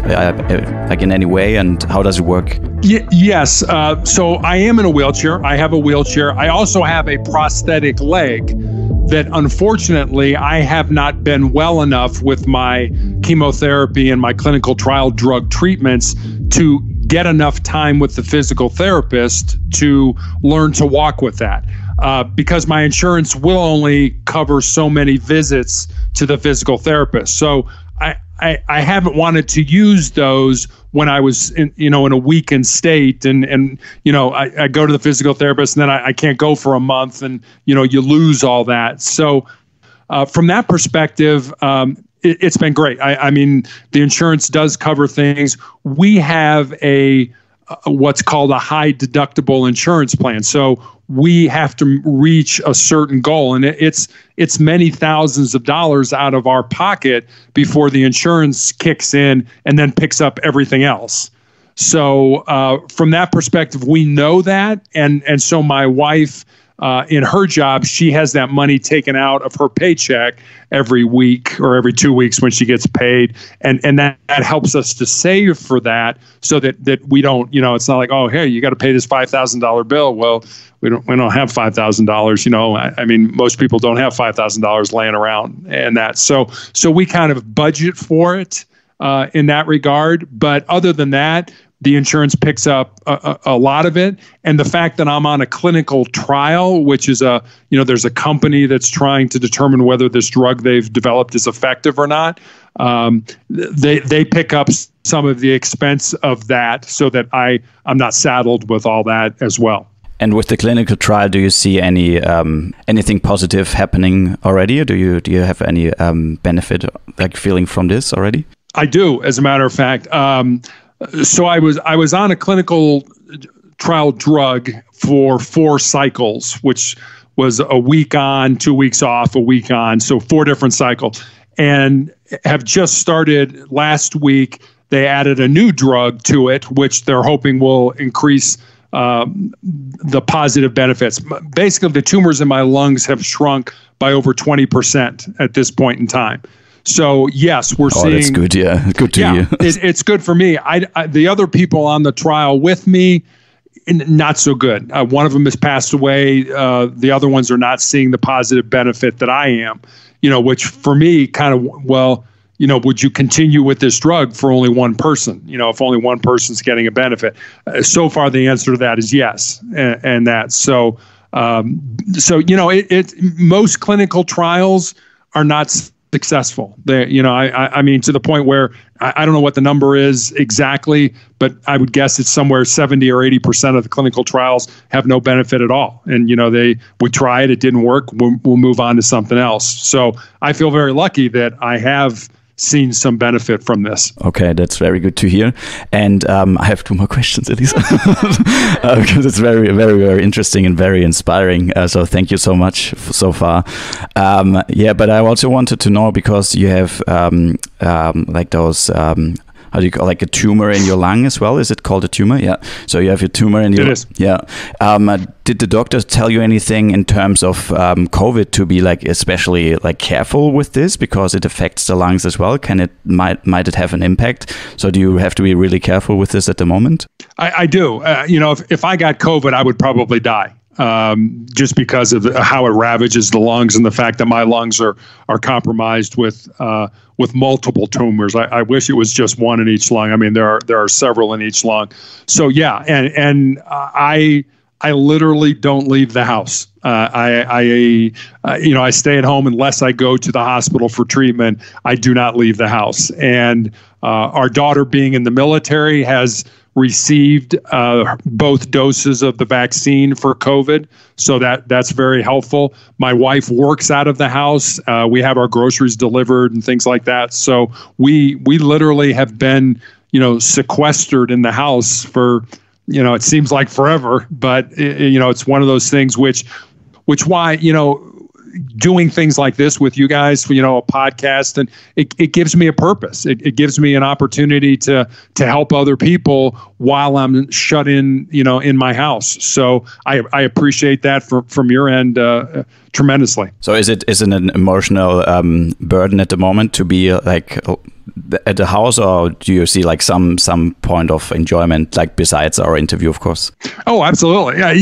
Speaker 1: like in any way? And how does it work?
Speaker 3: Yes. So I am in a wheelchair. I have a wheelchair. I also have a prosthetic leg that unfortunately I have not been well enough with my chemotherapy and my clinical trial drug treatments to get enough time with the physical therapist to learn to walk with that. Because my insurance will only cover so many visits to the physical therapist. So I haven't wanted to use those when I was in a weakened state, and I go to the physical therapist and then I can't go for a month, and you lose all that. So from that perspective, it's been great. I mean, the insurance does cover things. We have what's called a high deductible insurance plan. So we have to reach a certain goal, and it's many thousands of dollars out of our pocket before the insurance kicks in and then picks up everything else. So from that perspective, we know that, and so my wife, in her job, she has that money taken out of her paycheck every week or every 2 weeks when she gets paid. And that helps us to save for that, so that we don't, it's not like, oh, hey, you got to pay this $5,000 bill. Well, we don't have $5,000, I mean, most people don't have $5,000 laying around and that. So we kind of budget for it in that regard. But other than that, the insurance picks up a lot of it. And the fact that I'm on a clinical trial, which is there's a company that's trying to determine whether this drug they've developed is effective or not. They pick up some of the expense of that, so that I'm not saddled with all that as well.
Speaker 1: And with the clinical trial, do you see any anything positive happening already? Or do you have any benefit, like feeling from this already?
Speaker 3: I do, as a matter of fact. So I was on a clinical trial drug for 4 cycles, which was a week on, 2 weeks off, a week on, so 4 different cycles, and have just started last week. They added a new drug to it, which they're hoping will increase the positive benefits. Basically, the tumors in my lungs have shrunk by over 20% at this point in time. So yes, we're seeing. Oh, that's
Speaker 1: good. Yeah, good to hear.
Speaker 3: It's good for me. I the other people on the trial with me, not so good. One of them has passed away. The other ones are not seeing the positive benefit that I am. Which for me, kind of, well, would you continue with this drug for only one person? If only one person's getting a benefit. So far, the answer to that is yes, and that so. Most clinical trials are not successful. I mean, to the point where I don't know what the number is exactly, but I would guess it's somewhere 70 or 80% of the clinical trials have no benefit at all. And, we try it, it didn't work, we'll move on to something else. So I feel very lucky that I have seen some benefit from this.
Speaker 1: Okay, that's very good to hear. And I have 2 more questions, Elisa, because it's very, very, very interesting and very inspiring. So thank you so much so far. But I also wanted to know, because you have like those how do you call, like a tumor in your lung as well? Is it called a tumor? Yeah. So you have your tumor in your.
Speaker 3: It is.
Speaker 1: Yeah. Did the doctors tell you anything in terms of COVID to be like especially like careful with this, because it affects the lungs as well? Might it have an impact? So do you have to be really careful with this at the moment?
Speaker 3: I do. If I got COVID, I would probably die. Just because of how it ravages the lungs and the fact that my lungs are compromised with multiple tumors. I wish it was just one in each lung. I mean, there are several in each lung. So yeah, and I literally don't leave the house. I stay at home unless I go to the hospital for treatment. I do not leave the house. And our daughter, being in the military, has received both doses of the vaccine for COVID. So that's very helpful. My wife works out of the house. We have our groceries delivered and things like that. So we literally have been, sequestered in the house for, it seems like forever, but it's one of those things which why, doing things like this with you guys, a podcast, and it gives me a purpose. It gives me an opportunity to help other people while I'm shut in, in my house. So I appreciate that from your end tremendously.
Speaker 1: So is it an emotional burden at the moment to be like at the house, or do you see like some point of enjoyment, like besides our interview, of course?
Speaker 3: Oh, absolutely. Yeah,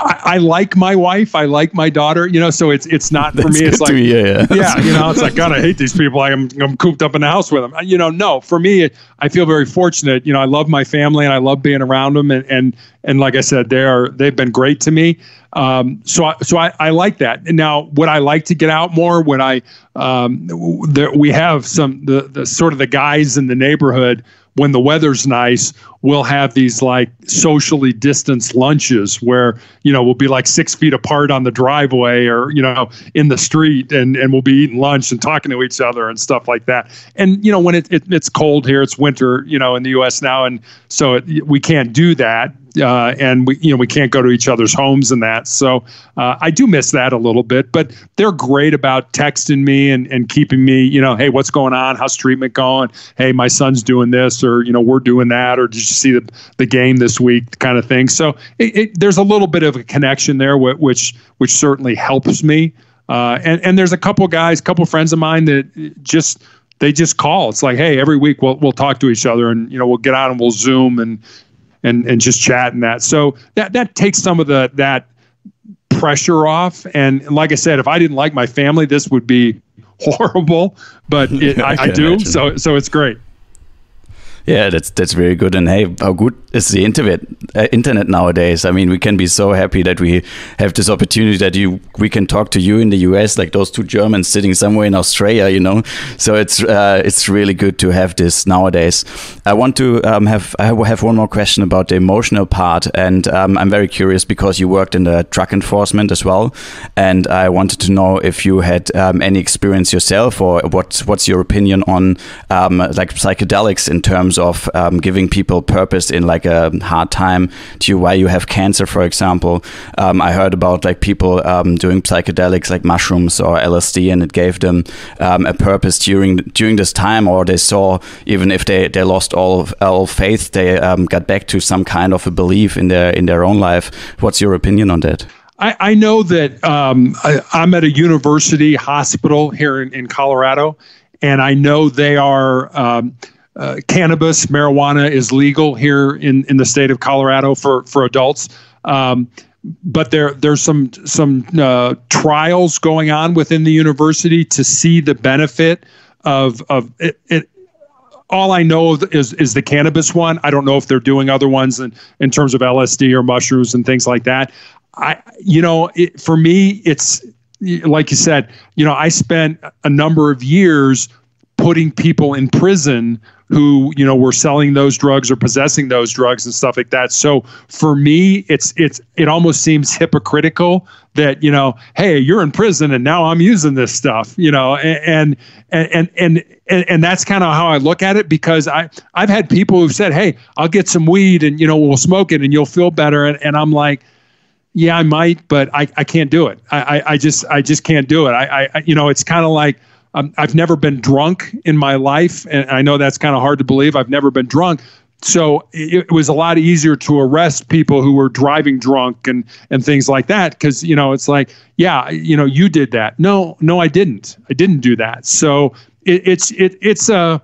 Speaker 3: I like my wife. I like my daughter. So it's not for me. It's like, it's like, God, I hate these people. I'm cooped up in the house with them. No, for me, I feel very fortunate. I love my family and I love being around them. And like I said, they've been great to me. So I like that. And now, would I like to get out more? When we have the sort of the guys in the neighborhood, when the weather's nice, we'll have these like socially distanced lunches where, we'll be like 6 feet apart on the driveway or, in the street, and we'll be eating lunch and talking to each other and stuff like that. And, when it's cold here, it's winter, in the U.S. now. And so we can't do that. And we can't go to each other's homes and that. So I do miss that a little bit, but they're great about texting me and keeping me, hey, what's going on? How's treatment going? Hey, my son's doing this, or, we're doing that, or did you see the game this week, kind of thing. So there's a little bit of a connection there, which certainly helps me. And there's a couple friends of mine that they just call. It's like, hey, every week we'll talk to each other, and, we'll get on and we'll Zoom and just chat and that. So that takes some of that pressure off. And like I said, if I didn't like my family, this would be horrible, but I do. So it's great.
Speaker 1: Yeah, that's very good. And hey, how good is the internet nowadays? I mean, we can be so happy that we have this opportunity that we can talk to you in the US, like those two Germans sitting somewhere in Australia, you know. So it's really good to have this nowadays. I want to have one more question about the emotional part, and I'm very curious because you worked in the drug enforcement as well, and I wanted to know if you had any experience yourself, or what's your opinion on like psychedelics in terms of giving people purpose in like a hard time why you have cancer, for example. I heard about like people doing psychedelics like mushrooms or LSD, and it gave them a purpose during this time, or they saw, even if they lost all faith, they got back to some kind of a belief in their own life. What's your opinion on that?
Speaker 3: I know that I'm at a university hospital here in Colorado, and I know they are cannabis, marijuana is legal here in the state of Colorado for adults. But there's some trials going on within the university to see the benefit of it. All I know is the cannabis one. I don't know if they're doing other ones in terms of LSD or mushrooms and things like that. For me, it's like you said, I spent a number of years putting people in prison who, were selling those drugs or possessing those drugs and stuff like that. So for me, it almost seems hypocritical that, hey, you're in prison and now I'm using this stuff, and that's kind of how I look at it, because I've had people who've said, hey, I'll get some weed and, we'll smoke it and you'll feel better. And I'm like, yeah, I might, but I can't do it. I just can't do it. It's kind of like, I've never been drunk in my life, and I know that's kind of hard to believe. I've never been drunk. So it was a lot easier to arrest people who were driving drunk and things like that, because, it's like, yeah, you did that. No, I didn't. I didn't do that. So it's a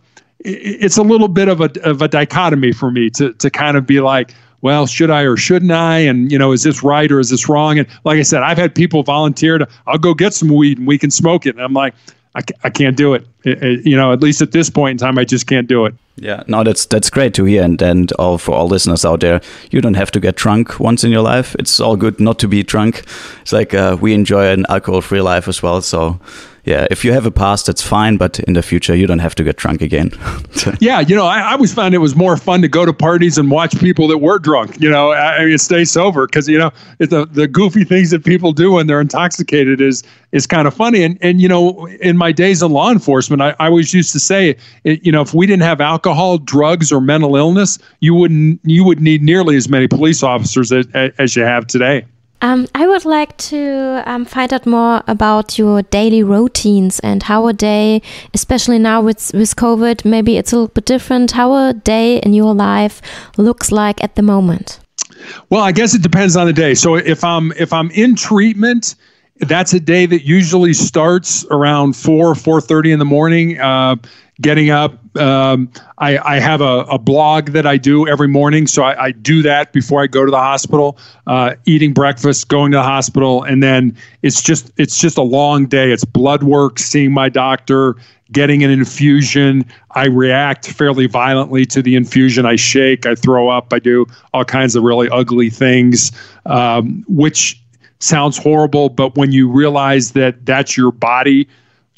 Speaker 3: little bit of a dichotomy for me to kind of be like, well, should I or shouldn't I? And, is this right or is this wrong? And like I said, I've had people volunteer I'll go get some weed and we can smoke it. And I'm like, I can't do it. At least at this point in time, I just can't do it.
Speaker 1: Yeah, no, that's great to hear. And for all listeners out there, you don't have to get drunk once in your life. It's all good not to be drunk. It's like we enjoy an alcohol-free life as well. So yeah, if you have a past, that's fine. But in the future, you don't have to get drunk again.
Speaker 3: Yeah, I always found it was more fun to go to parties and watch people that were drunk, stay sober, because, the goofy things that people do when they're intoxicated is kind of funny. And in my days in law enforcement, I always used to say, if we didn't have alcohol, drugs, or mental illness, you would need nearly as many police officers as you have today.
Speaker 2: I would like to find out more about your daily routines and how a day, especially now with COVID, maybe it's a little bit different, how a day in your life looks like at the moment.
Speaker 3: Well, I guess it depends on the day. So if I'm in treatment, that's a day that usually starts around 4:30 in the morning. Getting up, I have a blog that I do every morning, so I do that before I go to the hospital. Eating breakfast, going to the hospital, and then it's just a long day. It's blood work, seeing my doctor, getting an infusion. I react fairly violently to the infusion. I shake, I throw up, I do all kinds of really ugly things, which sounds horrible, but when you realize that that's your body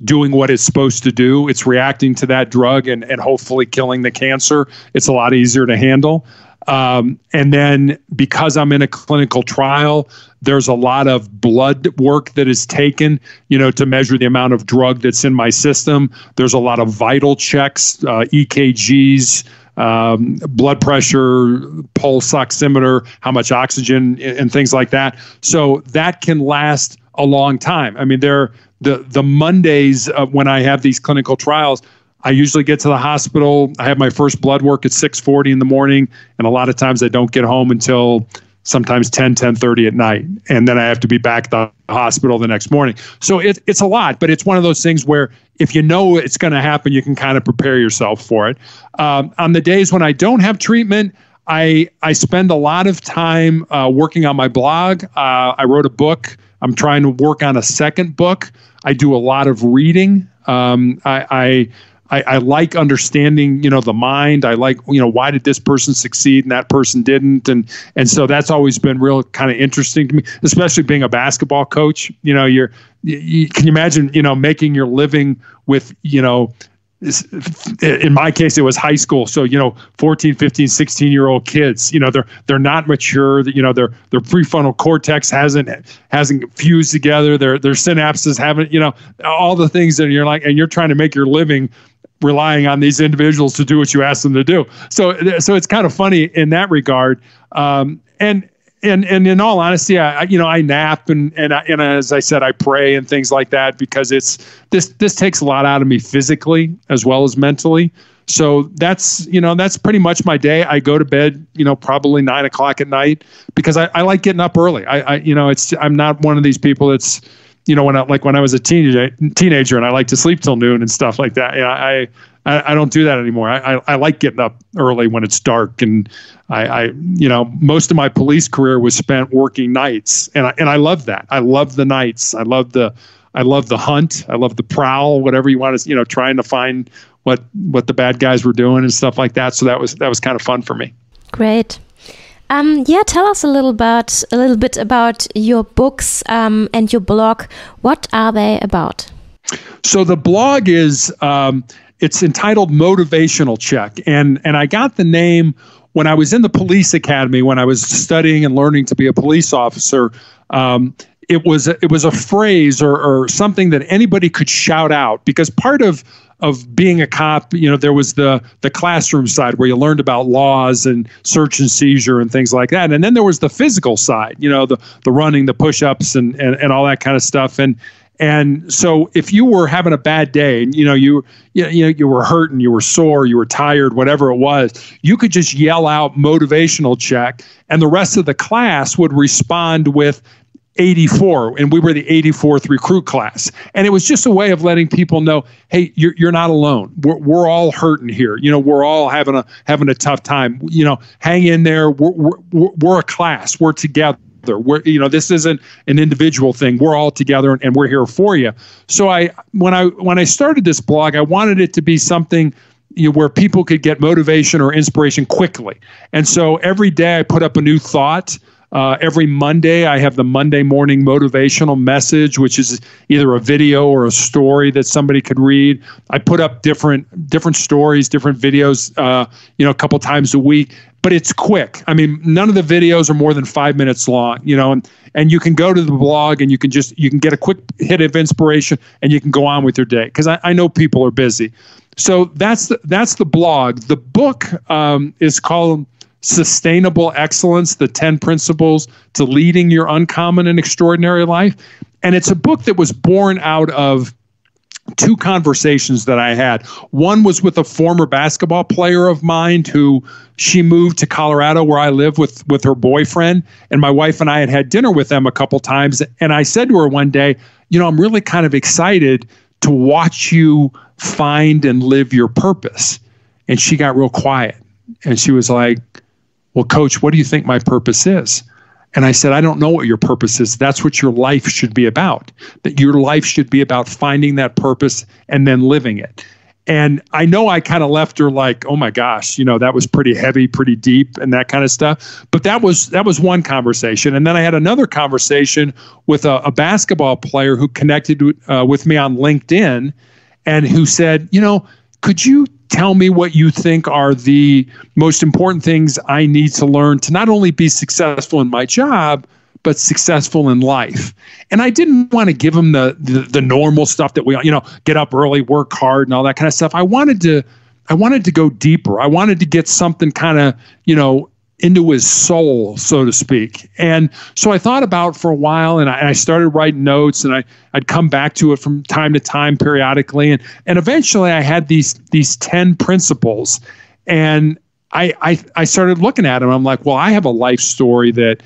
Speaker 3: doing what it's supposed to do, it's reacting to that drug and hopefully killing the cancer, it's a lot easier to handle. And then because I'm in a clinical trial, there's a lot of blood work that is taken, to measure the amount of drug that's in my system. There's a lot of vital checks, EKGs, blood pressure, pulse oximeter, how much oxygen, and things like that. So that can last a long time. I mean, the Mondays when I have these clinical trials, I usually get to the hospital. I have my first blood work at 6:40 in the morning, and a lot of times I don't get home until sometimes 10:30 at night, and then I have to be back at the hospital the next morning. So it's a lot, but it's one of those things where if you know it's going to happen, you can kind of prepare yourself for it. On the days when I don't have treatment, I spend a lot of time working on my blog. I wrote a book. I'm trying to work on a second book. I do a lot of reading. I I like understanding, the mind. I like, why did this person succeed and that person didn't? And so that's always been real kind of interesting to me, especially being a basketball coach. Can you imagine, making your living with, in my case, it was high school. So, 14, 15, 16-year-old kids, they're not mature, their prefrontal cortex hasn't fused together. Their synapses haven't, all the things that you're like, and you're trying to make your living relying on these individuals to do what you ask them to do. So it's kind of funny in that regard. And in all honesty, I nap and as I said, I pray and things like that, because this takes a lot out of me physically as well as mentally. So that's pretty much my day. I go to bed, probably 9 o'clock at night, because I like getting up early. I'm not one of these people that's, when I was a teenager and I like to sleep till noon and stuff like that. I don't do that anymore. I like getting up early when it's dark, and I most of my police career was spent working nights, and I love that. I love the nights. I love the hunt. I love the prowl, whatever you want to, trying to find what the bad guys were doing and stuff like that. So that was kind of fun for me.
Speaker 2: Great. Tell us a little bit about your books and your blog. What are they about?
Speaker 3: So the blog is it's entitled Motivational Check, and I got the name when I was in the police academy, when I was studying and learning to be a police officer. It was a phrase or something that anybody could shout out, because part of being a cop, there was the classroom side where you learned about laws and search and seizure and things like that. And then there was the physical side, the running, the push-ups and all that kind of stuff. And so if you were having a bad day, and you were hurting, you were sore, you were tired, whatever it was, you could just yell out motivational check, and the rest of the class would respond with 84, and we were the 84th recruit class. And it was just a way of letting people know, hey, you're not alone. We're all hurting here. We're all having a tough time. Hang in there. We're a class. We're together. This isn't an individual thing. We're all together, and we're here for you. So when I started this blog, I wanted it to be something where people could get motivation or inspiration quickly. And so every day I put up a new thought. Every Monday, I have the Monday morning motivational message, which is either a video or a story that somebody could read. I put up different stories, different videos, a couple times a week, but it's quick. I mean, none of the videos are more than 5 minutes long, and you can go to the blog and you can get a quick hit of inspiration and you can go on with your day, because I know people are busy. So that's the blog. The book is called Sustainable Excellence, the 10 Principles to Leading Your Uncommon and Extraordinary Life. And it's a book that was born out of two conversations that I had. One was with a former basketball player of mine who she moved to Colorado, where I live, with her boyfriend. And my wife and I had dinner with them a couple times. And I said to her one day, I'm really kind of excited to watch you find and live your purpose. And she got real quiet. And she was like, well, Coach, what do you think my purpose is? And I said, I don't know what your purpose is. That's what your life should be about. That your life should be about finding that purpose and then living it. And I know I kind of left her like, oh my gosh, that was pretty heavy, pretty deep and that kind of stuff. But that was one conversation. And then I had another conversation with a basketball player who connected with me on LinkedIn, and who said, could you tell me what you think are the most important things I need to learn to not only be successful in my job, but successful in life? And I didn't want to give him the normal stuff that we, get up early, work hard, and all that kind of stuff. I wanted to go deeper. I wanted to get something kind of, into his soul, so to speak. And so I thought about it for a while, and I started writing notes, and I'd come back to it from time to time periodically. And eventually I had these 10 principles, and I started looking at them. I'm like, well, I have a life story that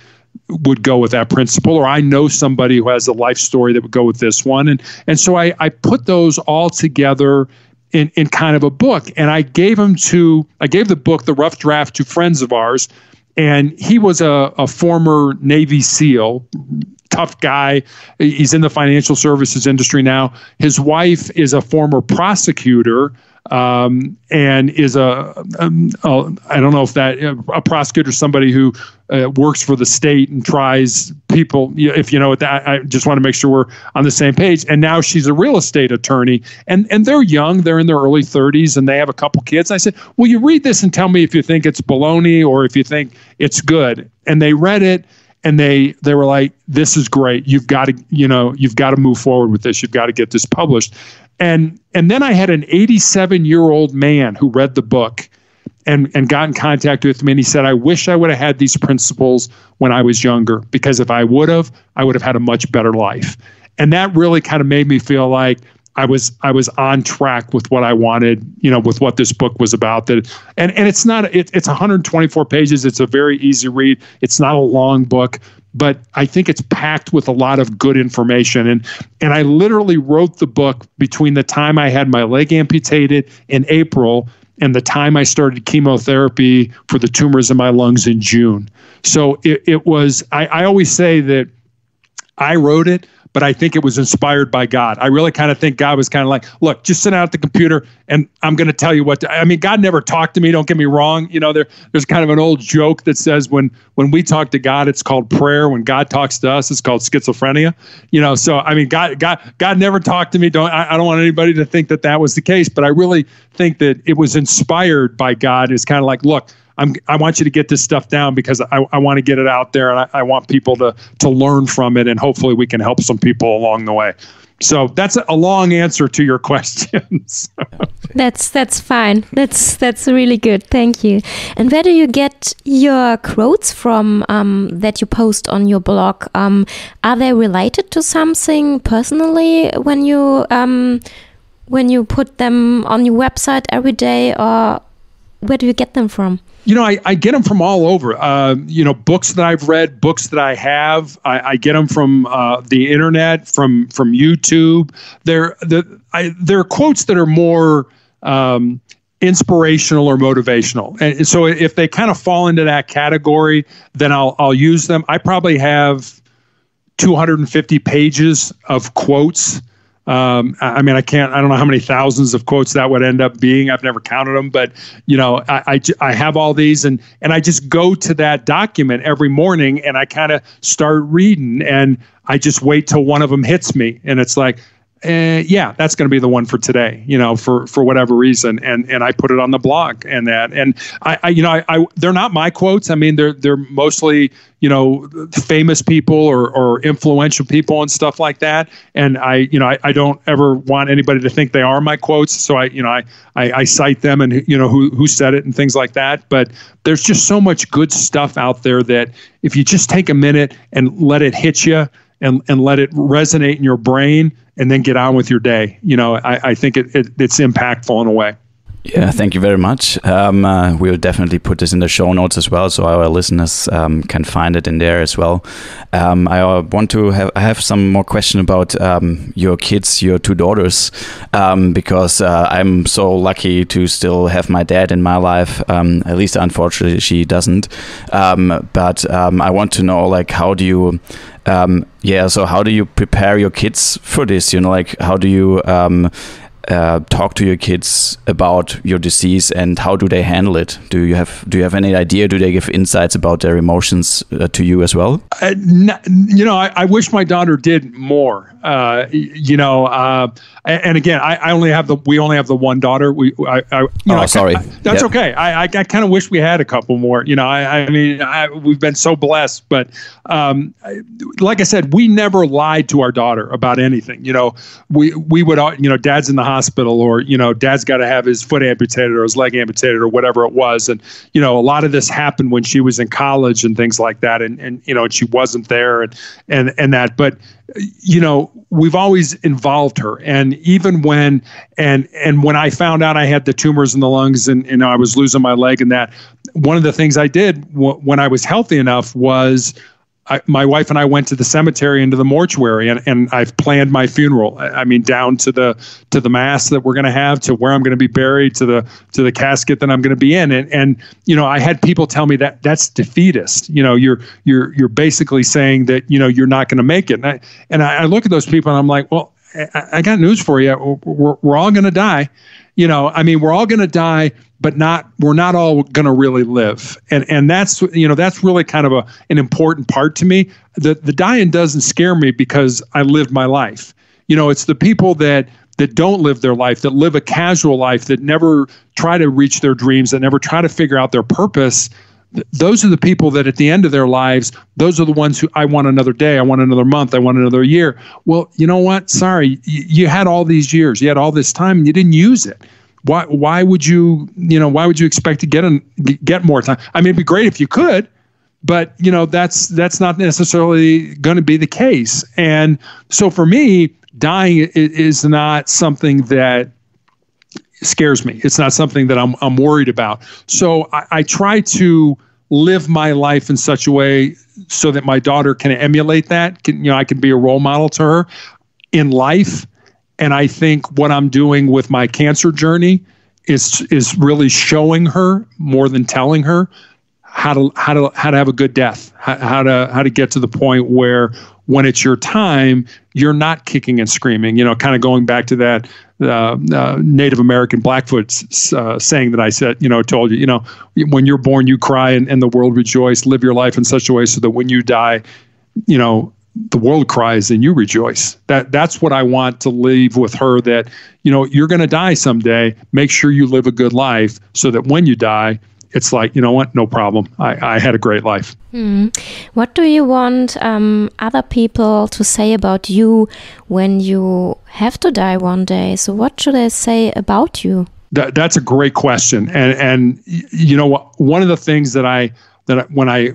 Speaker 3: would go with that principle, or I know somebody who has a life story that would go with this one. And so I put those all together in kind of a book. And I gave the book, the rough draft, to friends of ours. And he was a former Navy SEAL, tough guy. He's in the financial services industry now. His wife is a former prosecutor and is I don't know if that a prosecutor, somebody who works for the state and tries people. If you know what that, I just want to make sure we're on the same page. And now she's a real estate attorney, and they're young, they're in their early 30s, and they have a couple kids. I said, "Well, you read this and tell me if you think it's baloney or if you think it's good." And they read it. And they were like, "This is great. You've got to move forward with this. You've got to get this published." And then I had an 87-year-old man who read the book and got in contact with me, and he said, "I wish I would have had these principles when I was younger, because if I would have had a much better life." And that really kind of made me feel like I was on track with what I wanted, with what this book was about. And it's not, it's 124 pages. It's a very easy read. It's not a long book, but I think it's packed with a lot of good information. And I literally wrote the book between the time I had my leg amputated in April and the time I started chemotherapy for the tumors in my lungs in June. So it was, I always say that I wrote it, but I think it was inspired by God. I really kind of think God was kind of like, "Look, just sit down at the computer and I'm going to tell you what to," I mean, God never talked to me. Don't get me wrong. There's kind of an old joke that says when we talk to God, it's called prayer. When God talks to us, it's called schizophrenia. So, I mean, God never talked to me. I don't want anybody to think that was the case, but I really think that it was inspired by God. It's kind of like, "Look, I want you to get this stuff down because I want to get it out there, and I want people to learn from it, and hopefully we can help some people along the way." So that's a long answer to your questions.
Speaker 2: That's fine. That's really good. Thank you. And where do you get your quotes from that you post on your blog? Are they related to something personally when you put them on your website every day, or where do you get them from?
Speaker 3: I get them from all over. Books that I've read, books that I have. I get them from the internet, from YouTube. They're quotes that are more inspirational or motivational, and so if they kind of fall into that category, then I'll use them. I probably have 250 pages of quotes. I mean, I don't know how many thousands of quotes that would end up being. I've never counted them, but I have all these, and I just go to that document every morning and I kind of start reading, and I just wait till one of them hits me, and it's like, yeah, that's going to be the one for today, for whatever reason. And I put it on the blog and they're not my quotes. I mean, they're mostly, famous people or influential people and stuff like that. And I don't ever want anybody to think they are my quotes. So I cite them and, who said it and things like that. But there's just so much good stuff out there that if you just take a minute and let it hit you and let it resonate in your brain, and then get on with your day. I think it's impactful in a way.
Speaker 1: Yeah, thank you very much. We'll definitely put this in the show notes as well, so our listeners can find it in there as well. I have some more question about your kids, your two daughters, because I'm so lucky to still have my dad in my life. At least, unfortunately, she doesn't. But I want to know, how do you? So how do you prepare your kids for this? How do you talk to your kids about your disease, and how do they handle it? Do you have any idea? Do they give insights about their emotions to you as well?
Speaker 3: I wish my daughter did more. And again, we only have the one daughter.
Speaker 1: Sorry.
Speaker 3: That's okay. I kind of wish we had a couple more. We've been so blessed, but like I said, we never lied to our daughter about anything. We would, Dad's in the hospital, or Dad's got to have his foot amputated or his leg amputated or whatever it was, and a lot of this happened when she was in college and things like that, and she wasn't there, and that, but we've always involved her. And even when I found out I had the tumors in the lungs and I was losing my leg, and that, one of the things I did when I was healthy enough was my wife and I went to the cemetery and to the mortuary, and I've planned my funeral. I mean, down to the mass that we're going to have, to where I'm going to be buried, to the casket that I'm going to be in. And I had people tell me that that's defeatist. You're basically saying that, you're not going to make it. And I look at those people and I'm like, well, I got news for you. We're all going to die. We're all going to die, but we're not all going to really live. And that's really kind of an important part to me. The dying doesn't scare me because I lived my life. It's the people that don't live their life, that live a casual life, that never try to reach their dreams, that never try to figure out their purpose. Those are the people that at the end of their lives, those are the ones who I want another day, I want another month, I want another year. Well, you know what? Sorry, you had all these years, you had all this time, and you didn't use it. Why would you expect to get more time? I mean, it'd be great if you could, but that's not necessarily going to be the case. And so for me, dying is not something that scares me. It's not something that I'm worried about. So I try to live my life in such a way so that my daughter can emulate that. I can be a role model to her in life. And I think what I'm doing with my cancer journey is really showing her more than telling her how to have a good death, how to get to the point where when it's your time, you're not kicking and screaming. Kind of going back to that Native American Blackfoot saying that I said, told you, when you're born, you cry and the world rejoice. Live your life in such a way so that when you die, the world cries and you rejoice. That's what I want to leave with her, that, you're going to die someday. Make sure you live a good life so that when you die, it's like, you know what? No problem. I had a great life.
Speaker 2: What do you want other people to say about you when you have to die one day? So what should I say about you?
Speaker 3: That's a great question. And one of the things that when I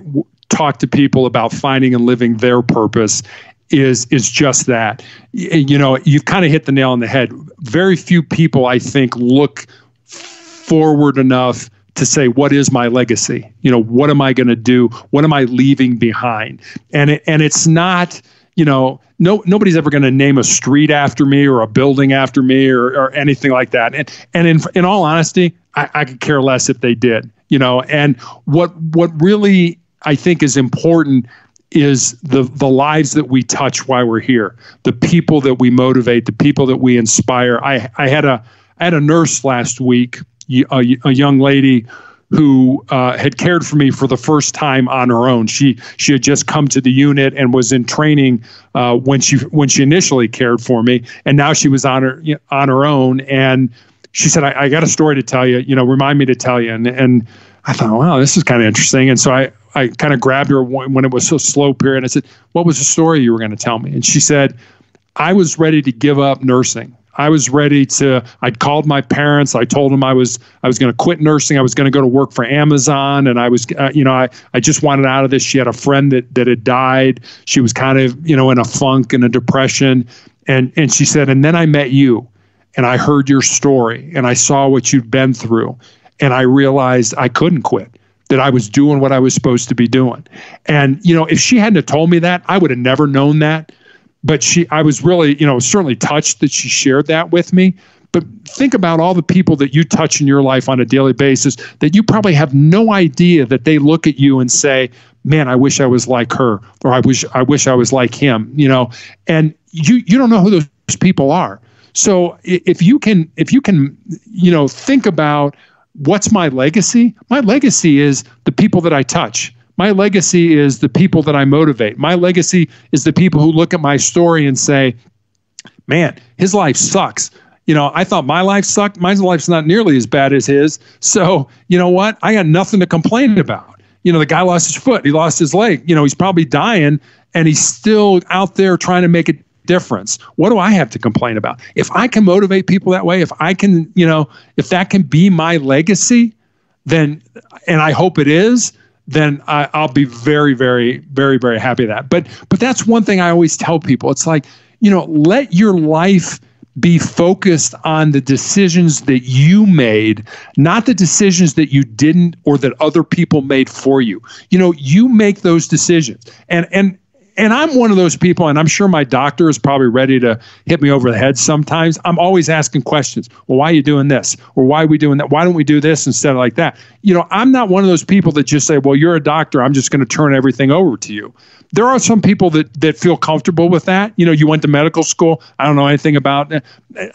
Speaker 3: talk to people about finding and living their purpose is just that. You've kind of hit the nail on the head. Very few people, I think, look forward enough to say, what is my legacy? What am I going to do? What am I leaving behind? And it's not, nobody's ever going to name a street after me or a building after me or anything like that. And in all honesty, I could care less if they did, and what really I think is important is the lives that we touch while we're here, the people that we motivate, the people that we inspire. I had a nurse last week, a young lady who had cared for me for the first time on her own. She had just come to the unit and was in training when she initially cared for me, and now she was on her own. And she said, "I got a story to tell you. Remind me to tell you." And I thought, wow, this is kind of interesting. And so I kind of grabbed her when it was so slow period. And I said, "What was the story you were going to tell me?" And she said, "I was ready to give up nursing. I'd called my parents. I told them I was going to quit nursing. I was going to go to work for Amazon. And I was, I just wanted out of this." She had a friend that had died. She was kind of, in a funk and a depression. And she said, "And then I met you and I heard your story and I saw what you'd been through. And I realized I couldn't quit, that I was doing what I was supposed to be doing." And, if she hadn't have told me that, I would have never known that. But I was really, certainly touched that she shared that with me. But think about all the people that you touch in your life on a daily basis that you probably have no idea that they look at you and say, "Man, I wish I was like her," or I wish I was like him, and you don't know who those people are. So if you can, think about what's my legacy? My legacy is the people that I touch. My legacy is the people that I motivate. My legacy is the people who look at my story and say, "Man, his life sucks. I thought my life sucked. My life's not nearly as bad as his. So, you know what? I got nothing to complain about. The guy lost his foot. He lost his leg. He's probably dying and he's still out there trying to make a difference. What do I have to complain about?" If I can motivate people that way, if I can, if that can be my legacy, then, and I hope it is, then I'll be very, very, very, very happy with that. But that's one thing I always tell people. It's like, let your life be focused on the decisions that you made, not the decisions that you didn't or that other people made for you. You make those decisions. And And I'm one of those people, and I'm sure my doctor is probably ready to hit me over the head sometimes. I'm always asking questions. Well, why are you doing this? Or why are we doing that? Why don't we do this instead of like that? I'm not one of those people that just say, well, you're a doctor, I'm just going to turn everything over to you. There are some people that feel comfortable with that. You went to medical school. I don't know anything about it.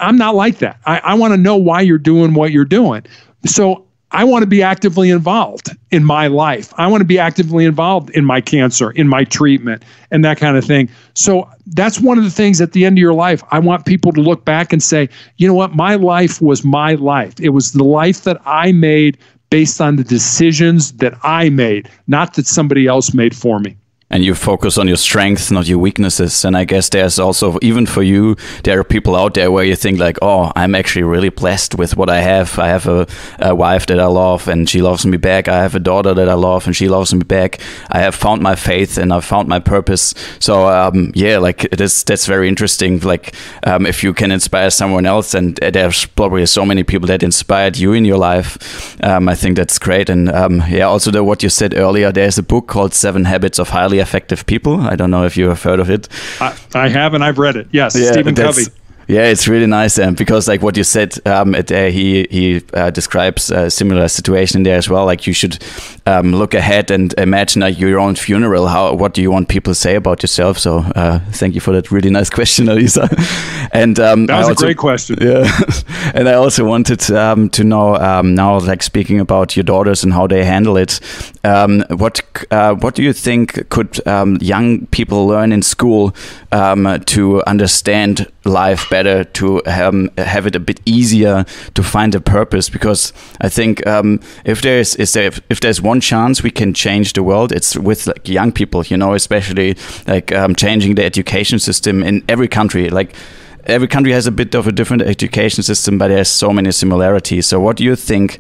Speaker 3: I'm not like that. I want to know why you're doing what you're doing. So I want to be actively involved in my life. I want to be actively involved in my cancer, in my treatment, and that kind of thing. So that's one of the things at the end of your life. I want people to look back and say, you know what? My life was my life. It was the life that I made based on the decisions that I made, not that somebody else made for me.
Speaker 1: And you focus on your strengths, not your weaknesses. And I guess there's also, even for you, there are people out there where you think like, oh, I'm actually really blessed with what I have. I have a wife that I love and she loves me back. I have a daughter that I love and she loves me back. I have found my faith and I've found my purpose. So that's very interesting. Like if you can inspire someone else, and there's probably so many people that inspired you in your life. I think that's great. And also what you said earlier, there's a book called 7 Habits of Highly Effective People. I don't know if you have heard of it.
Speaker 3: I have, and I've read it. Yes, yeah, Stephen Covey.
Speaker 1: Yeah, it's really nice, because like what you said, he describes a similar situation there as well. Like you should look ahead and imagine like your own funeral. What do you want people to say about yourself? So thank you for that really nice question, Elisa. And
Speaker 3: that was a great question.
Speaker 1: Yeah, and I also wanted to know now, like speaking about your daughters and how they handle it. What do you think could young people learn in school to understand life better, to have it a bit easier to find a purpose? Because I think if there's one chance we can change the world, it's with like young people, especially like changing the education system in every country. Like every country has a bit of a different education system, but there's so many similarities. So what do you think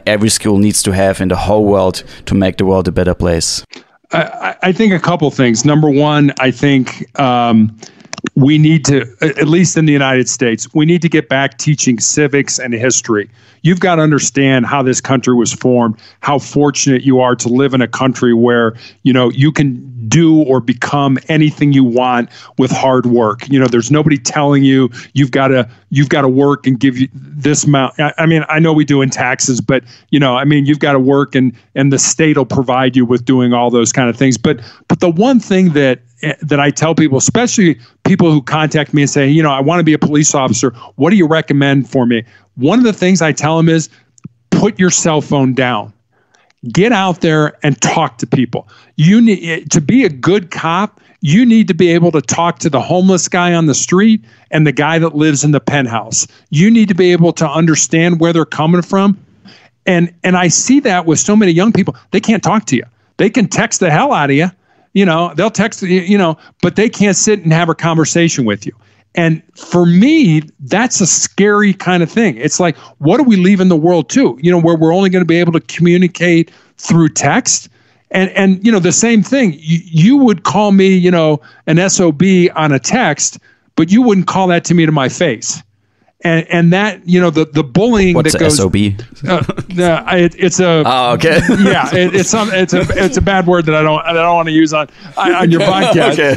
Speaker 1: every school needs to have in the whole world to make the world a better place?
Speaker 3: I think a couple things. Number one, I think we need to, at least in the United States, we need to get back teaching civics and history. You've got to understand how this country was formed, how fortunate you are to live in a country where, you can do or become anything you want with hard work. There's nobody telling you you've got to work and give you this amount. I mean, I know we do in taxes, but you've got to work and the state will provide you with doing all those kind of things. But the one thing that I tell people, especially people who contact me and say, I want to be a police officer, what do you recommend for me? One of the things I tell them is put your cell phone down. Get out there and talk to people. You need to be a good cop. You need to be able to talk to the homeless guy on the street and the guy that lives in the penthouse. You need to be able to understand where they're coming from. And I see that with so many young people. They can't talk to you. They can text the hell out of you. They'll text you, but they can't sit and have a conversation with you. And for me, that's a scary kind of thing. It's like, what do we leave in the world too? Where we're only going to be able to communicate through text. And the same thing, you would call me, an SOB on a text, but you wouldn't call that to me to my face. And that, the bullying
Speaker 1: What's
Speaker 3: that goes.
Speaker 1: SOB?
Speaker 3: It's a.
Speaker 1: Oh, okay.
Speaker 3: Yeah, it's a bad word that I don't want to use on your podcast.
Speaker 1: Okay,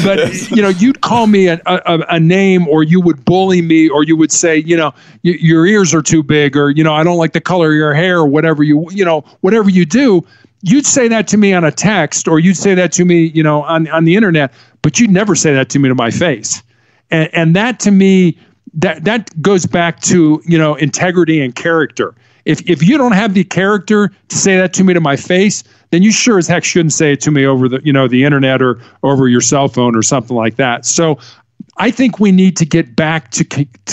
Speaker 3: but you'd call me a name, or you would bully me, or you would say, your ears are too big, or I don't like the color of your hair, or whatever whatever you do. You'd say that to me on a text, or you'd say that to me, on the internet, but you'd never say that to me to my face. And that to me. That goes back to, integrity and character. If you don't have the character to say that to me to my face, then you sure as heck shouldn't say it to me over the internet or over your cell phone or something like that. So I think we need to get back to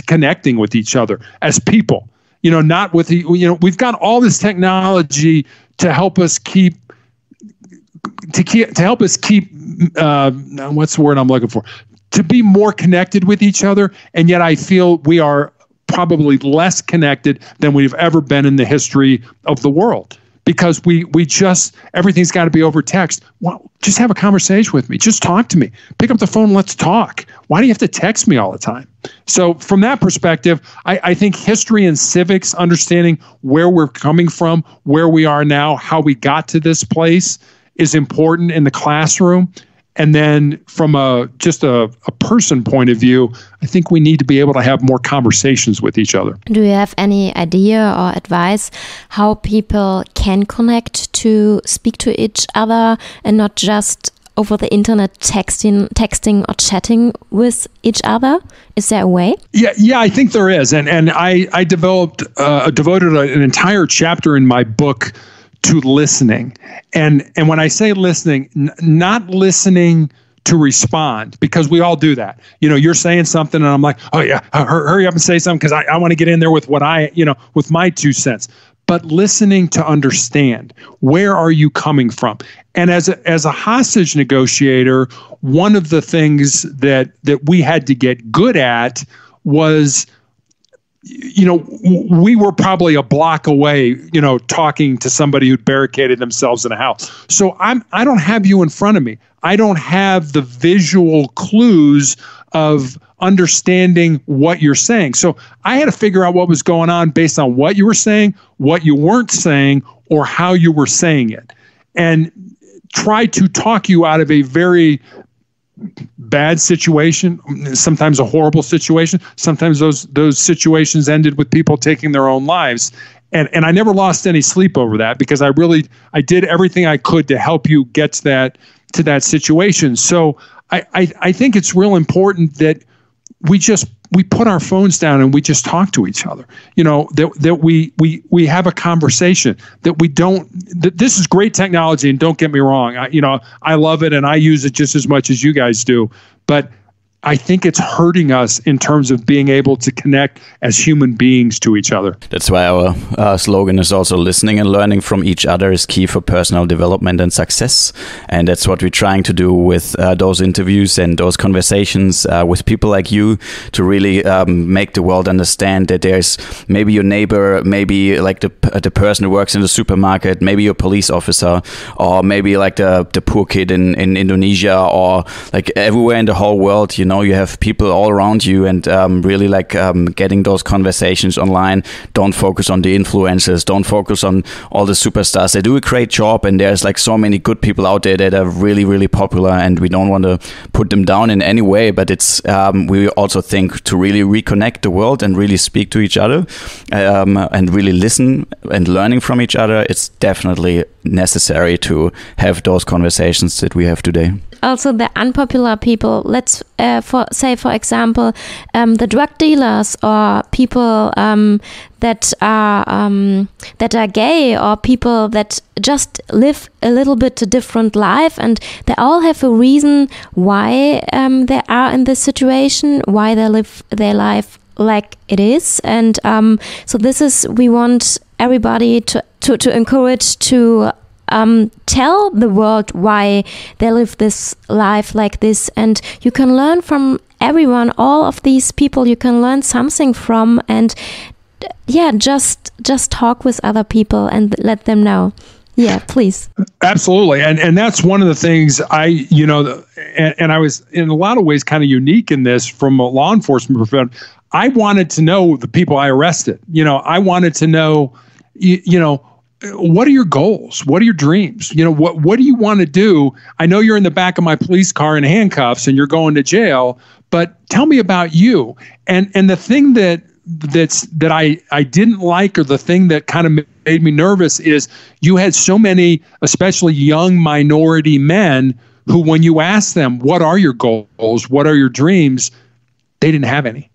Speaker 3: connecting with each other as people, not with we've got all this technology to help us keep what's the word I'm looking for? To be more connected with each other. And yet I feel we are probably less connected than we've ever been in the history of the world, because we just, everything's got to be over text. Well, just have a conversation with me. Just talk to me. Pick up the phone. Let's talk. Why do you have to text me all the time? So from that perspective, I think history and civics, understanding where we're coming from, where we are now, how we got to this place, is important in the classroom. And then from just a person point of view, I think we need to be able to have more conversations with each other.
Speaker 2: Do you have any idea or advice how people can connect to speak to each other and not just over the internet texting or chatting with each other? Is there a way?
Speaker 3: Yeah, I think there is. And I devoted an entire chapter in my book to listening. And when I say listening, not listening to respond, because we all do that. You're saying something and I'm like, oh yeah, hurry up and say something because I want to get in there with with my 2 cents. But listening to understand, where are you coming from? And as a hostage negotiator, one of the things that we had to get good at was, we were probably a block away, talking to somebody who'd barricaded themselves in a house. So I don't have you in front of me. I don't have the visual clues of understanding what you're saying. So I had to figure out what was going on based on what you were saying, what you weren't saying, or how you were saying it, and try to talk you out of a very bad situation, sometimes a horrible situation. Sometimes those situations ended with people taking their own lives. And I never lost any sleep over that, because I did everything I could to help you get to that situation. So I think it's real important that we put our phones down and we just talk to each other. That we have a conversation, that this is great technology, and don't get me wrong. I love it and I use it just as much as you guys do, but I think it's hurting us in terms of being able to connect as human beings to each other.
Speaker 1: That's why our slogan is also listening and learning from each other is key for personal development and success. And that's what we're trying to do with those interviews and those conversations with people like you, to really make the world understand that there's maybe your neighbor, maybe like the person who works in the supermarket, maybe your police officer, or maybe like the poor kid in Indonesia, or like everywhere in the whole world. You have people all around you, and really getting those conversations online. Don't focus on the influencers. Don't focus on all the superstars. They do a great job, and there's like so many good people out there that are really, really popular, and we don't want to put them down in any way. But it's we also think to really reconnect the world and really speak to each other and really listen and learning from each other. It's definitely necessary to have those conversations that we have today.
Speaker 2: Also, the unpopular people, let's for example, the drug dealers, or people that are gay, or people that just live a little bit a different life, and they all have a reason why they are in this situation, why they live their life like it is. And so this is, we want everybody to encourage to tell the world why they live this life like this. And you can learn from everyone, all of these people you can learn something from, and just talk with other people and let them know. Yeah, please.
Speaker 3: Absolutely. And that's one of the things and I was in a lot of ways kind of unique in this from a law enforcement perspective. I wanted to know the people I arrested. I wanted to know, what are your goals? What are your dreams? What do you want to do? I know you're in the back of my police car in handcuffs and you're going to jail, but tell me about you. And the thing that I didn't like, or the thing that kind of made me nervous, is you had so many, especially young minority men, who, when you asked them, what are your goals? What are your dreams? They didn't have any.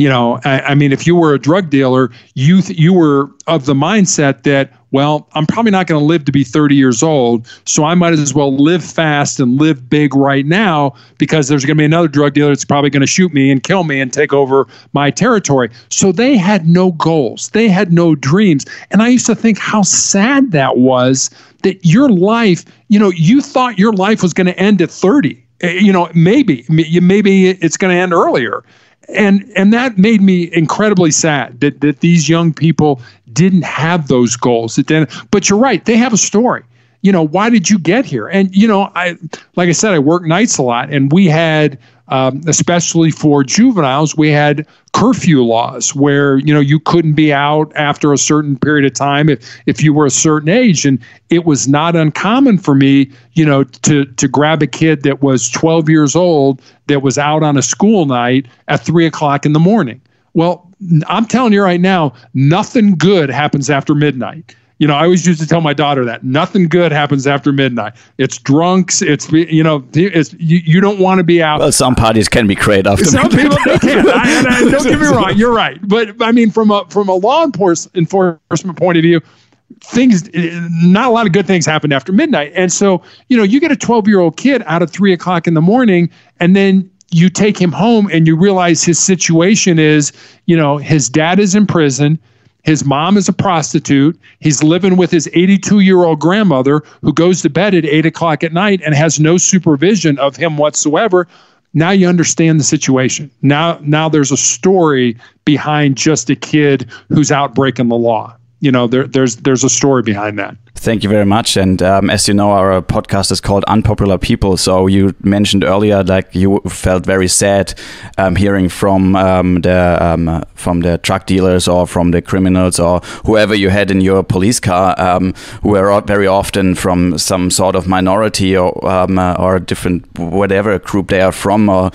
Speaker 3: I mean, if you were a drug dealer, you were of the mindset that, well, I'm probably not going to live to be 30 years old, so I might as well live fast and live big right now, because there's going to be another drug dealer that's probably going to shoot me and kill me and take over my territory. So they had no goals. They had no dreams. And I used to think how sad that was, that your life, you thought your life was going to end at 30. Maybe it's going to end earlier. And that made me incredibly sad that these young people didn't have those goals. But you're right, they have a story. Why did you get here? And like I said, I worked nights a lot, and we had especially for juveniles, we had curfew laws where, you couldn't be out after a certain period of time if you were a certain age. And it was not uncommon for me, to grab a kid that was 12 years old that was out on a school night at 3 o'clock in the morning. Well, I'm telling you right now, nothing good happens after midnight. I always used to tell my daughter that nothing good happens after midnight. It's drunks. It's, you don't want to be out.
Speaker 1: Well, some parties can be great after
Speaker 3: midnight. Some people, they can. Don't get me wrong. You're right. But I mean, from a law enforcement point of view, not a lot of good things happen after midnight. And so, you get a 12-year-old kid out at 3 o'clock in the morning, and then you take him home and you realize his situation is, his dad is in prison. His mom is a prostitute. He's living with his 82-year-old grandmother who goes to bed at 8 o'clock at night and has no supervision of him whatsoever. Now you understand the situation. Now there's a story behind just a kid who's out breaking the law. There's a story behind that.
Speaker 1: Thank you very much. And as you know, our podcast is called Unpopular People. So you mentioned earlier, like you felt very sad hearing from the drug dealers or from the criminals or whoever you had in your police car, who were very often from some sort of minority or different whatever group they are from or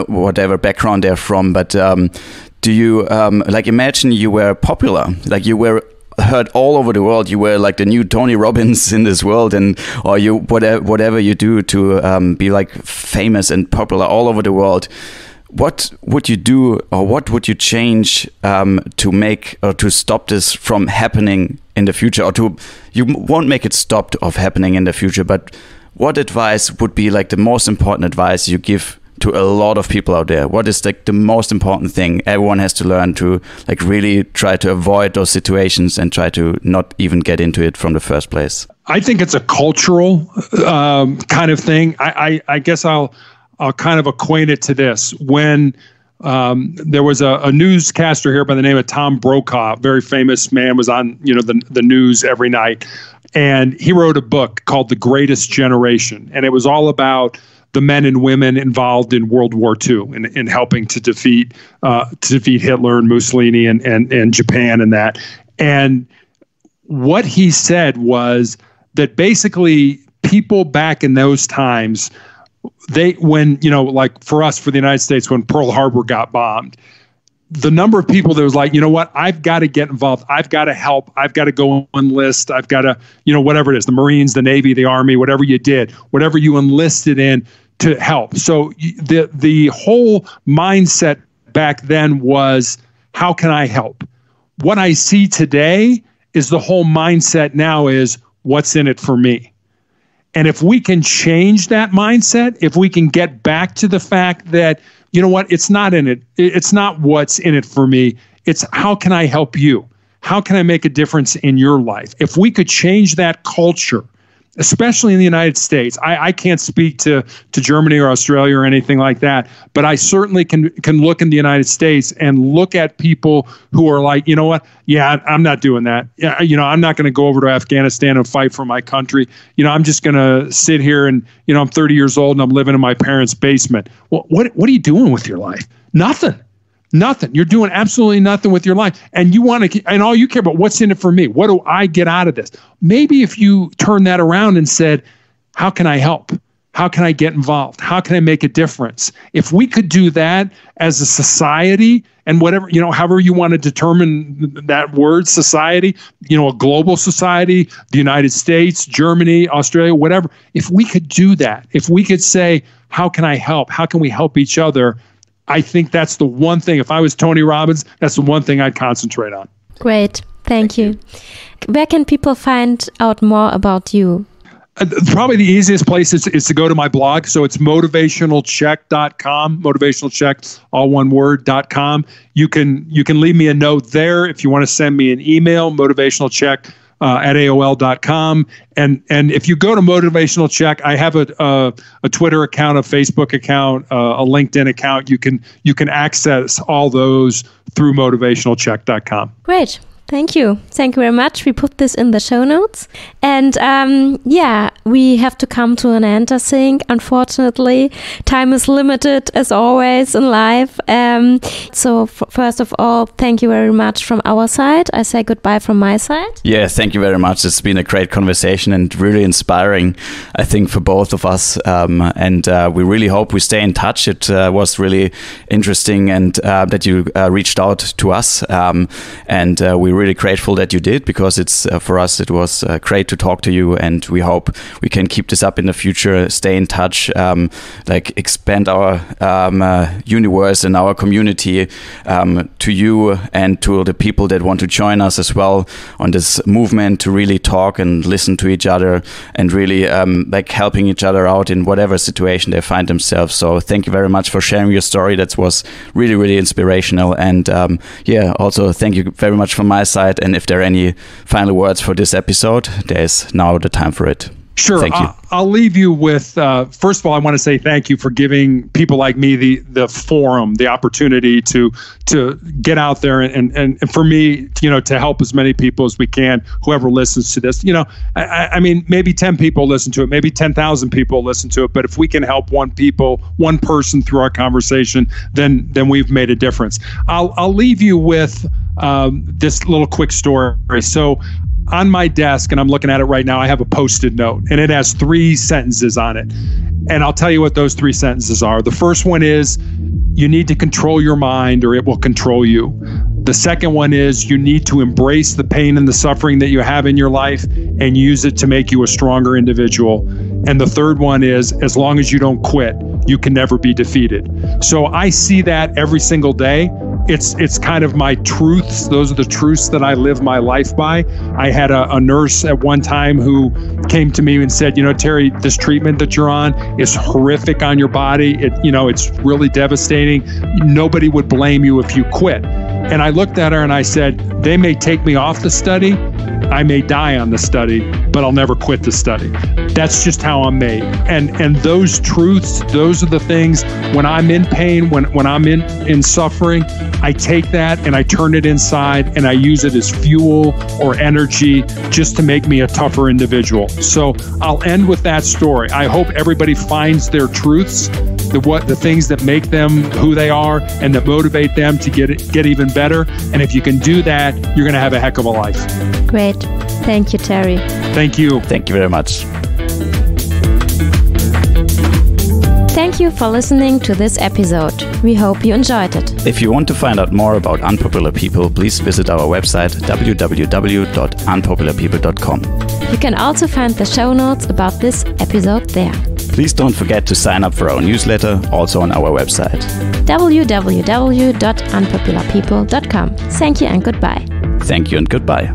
Speaker 1: whatever background they're from. But do you imagine you were popular, like you were heard all over the world, you were like the new Tony Robbins in this world, or you whatever you do to be like famous and popular all over the world. What would you do, or what would you change to make or to stop this from happening in the future, or you won't make it stop of happening in the future, but what advice would be like the most important advice you give to a lot of people out there? What is like the most important thing everyone has to learn to like really try to avoid those situations and try to not even get into it from the first place?
Speaker 3: I think it's a cultural kind of thing. I guess I'll kind of acquaint it to this. When there was a newscaster here by the name of Tom Brokaw, very famous man, was on the news every night, and he wrote a book called The Greatest Generation, and it was all about the men and women involved in World War II in helping to defeat Hitler and Mussolini and Japan and that. And what he said was that basically people back in those times, like for us, for the United States, when Pearl Harbor got bombed, the number of people that was like, I've got to get involved. I've got to help. I've got to go enlist. I've got to, whatever it is, the Marines, the Navy, the Army, whatever you did, whatever you enlisted in to help. So the whole mindset back then was, how can I help? What I see today is the whole mindset now is, what's in it for me? And if we can change that mindset, if we can get back to the fact that, it's not in it. It's not what's in it for me. It's how can I help you? How can I make a difference in your life? If we could change that culture, especially in the United States, I can't speak to Germany or Australia or anything like that, but I certainly can look in the United States and look at people who are like, I'm not doing that. Yeah, I'm not going to go over to Afghanistan and fight for my country. I'm just going to sit here and, I'm 30 years old and I'm living in my parents' basement. Well, what are you doing with your life? Nothing. You're doing absolutely nothing with your life. And and all you care about, what's in it for me? What do I get out of this? Maybe if you turn that around and said, how can I help? How can I get involved? How can I make a difference? If we could do that as a society, and whatever, however you want to determine that word, society, a global society, the United States, Germany, Australia, whatever, if we could do that, if we could say, how can I help? How can we help each other? I think that's the one thing, if I was Tony Robbins, that's the one thing I'd concentrate on.
Speaker 2: Great. Thank you. Where can people find out more about you?
Speaker 3: Probably the easiest place is to go to my blog. So it's motivationalcheck.com, motivationalcheck, all one word.com. You can leave me a note there if you want to send me an email, motivationalcheck at AOL.com. And if you go to Motivational Check, I have a Twitter account, a Facebook account, a LinkedIn account. You can access all those through motivationalcheck.com.
Speaker 2: Great. Thank you. Thank you very much. We put this in the show notes. And we have to come to an end, I think. Unfortunately, time is limited as always in life. So first of all, thank you very much from our side. I say goodbye from my side.
Speaker 1: Yeah, thank you very much. It's been a great conversation and really inspiring, I think, for both of us. And we really hope we stay in touch. It was really interesting and that you reached out to us. And we're really grateful that you did, because it's for us it was great to talk to you, and we hope we can keep this up in the future, stay in touch, expand our universe and our community to you and to the people that want to join us as well on this movement to really talk and listen to each other and really helping each other out in whatever situation they find themselves. So thank you very much for sharing your story. That was really, really inspirational. And also thank you very much from my side. And if there are any final words for this episode, there's now the time for it.
Speaker 3: Sure.
Speaker 1: Thank you.
Speaker 3: I'll leave you with, first of all, I want to say thank you for giving people like me the forum, the opportunity to get out there and for me, to help as many people as we can, whoever listens to this. I mean, maybe 10 people listen to it, maybe 10,000 people listen to it, but if we can help one person through our conversation, then we've made a difference. I'll leave you with this little quick story. So on my desk, and I'm looking at it right now, I have a Post-it note, and it has 3 sentences on it. And I'll tell you what those 3 sentences are. The first one is, you need to control your mind or it will control you. The second one is, you need to embrace the pain and the suffering that you have in your life and use it to make you a stronger individual. And the third one is, as long as you don't quit, you can never be defeated. So I see that every single day. It's kind of my truths. Those are the truths that I live my life by. I had a nurse at one time who came to me and said, Terry, this treatment that you're on is horrific on your body. It's really devastating. Nobody would blame you if you quit. And I looked at her and I said, they may take me off the study, I may die on the study, but I'll never quit the study. That's just how I'm made. And those truths, those are the things, when I'm in pain, when I'm in suffering, I take that and I turn it inside and I use it as fuel or energy just to make me a tougher individual. So I'll end with that story. I hope everybody finds their truths, the things that make them who they are and that motivate them to get even better. And if you can do that, you're going to have a heck of a life.
Speaker 2: Great. Thank you, Terry.
Speaker 3: Thank you.
Speaker 1: Thank you very much.
Speaker 2: Thank you for listening to this episode. We hope you enjoyed it.
Speaker 1: If you want to find out more about Unpopular People, please visit our website www.unpopularpeople.com.
Speaker 2: You can also find the show notes about this episode there.
Speaker 1: Please don't forget to sign up for our newsletter, also on our website.
Speaker 2: www.unpopularpeople.com. Thank you and goodbye.
Speaker 1: Thank you and goodbye.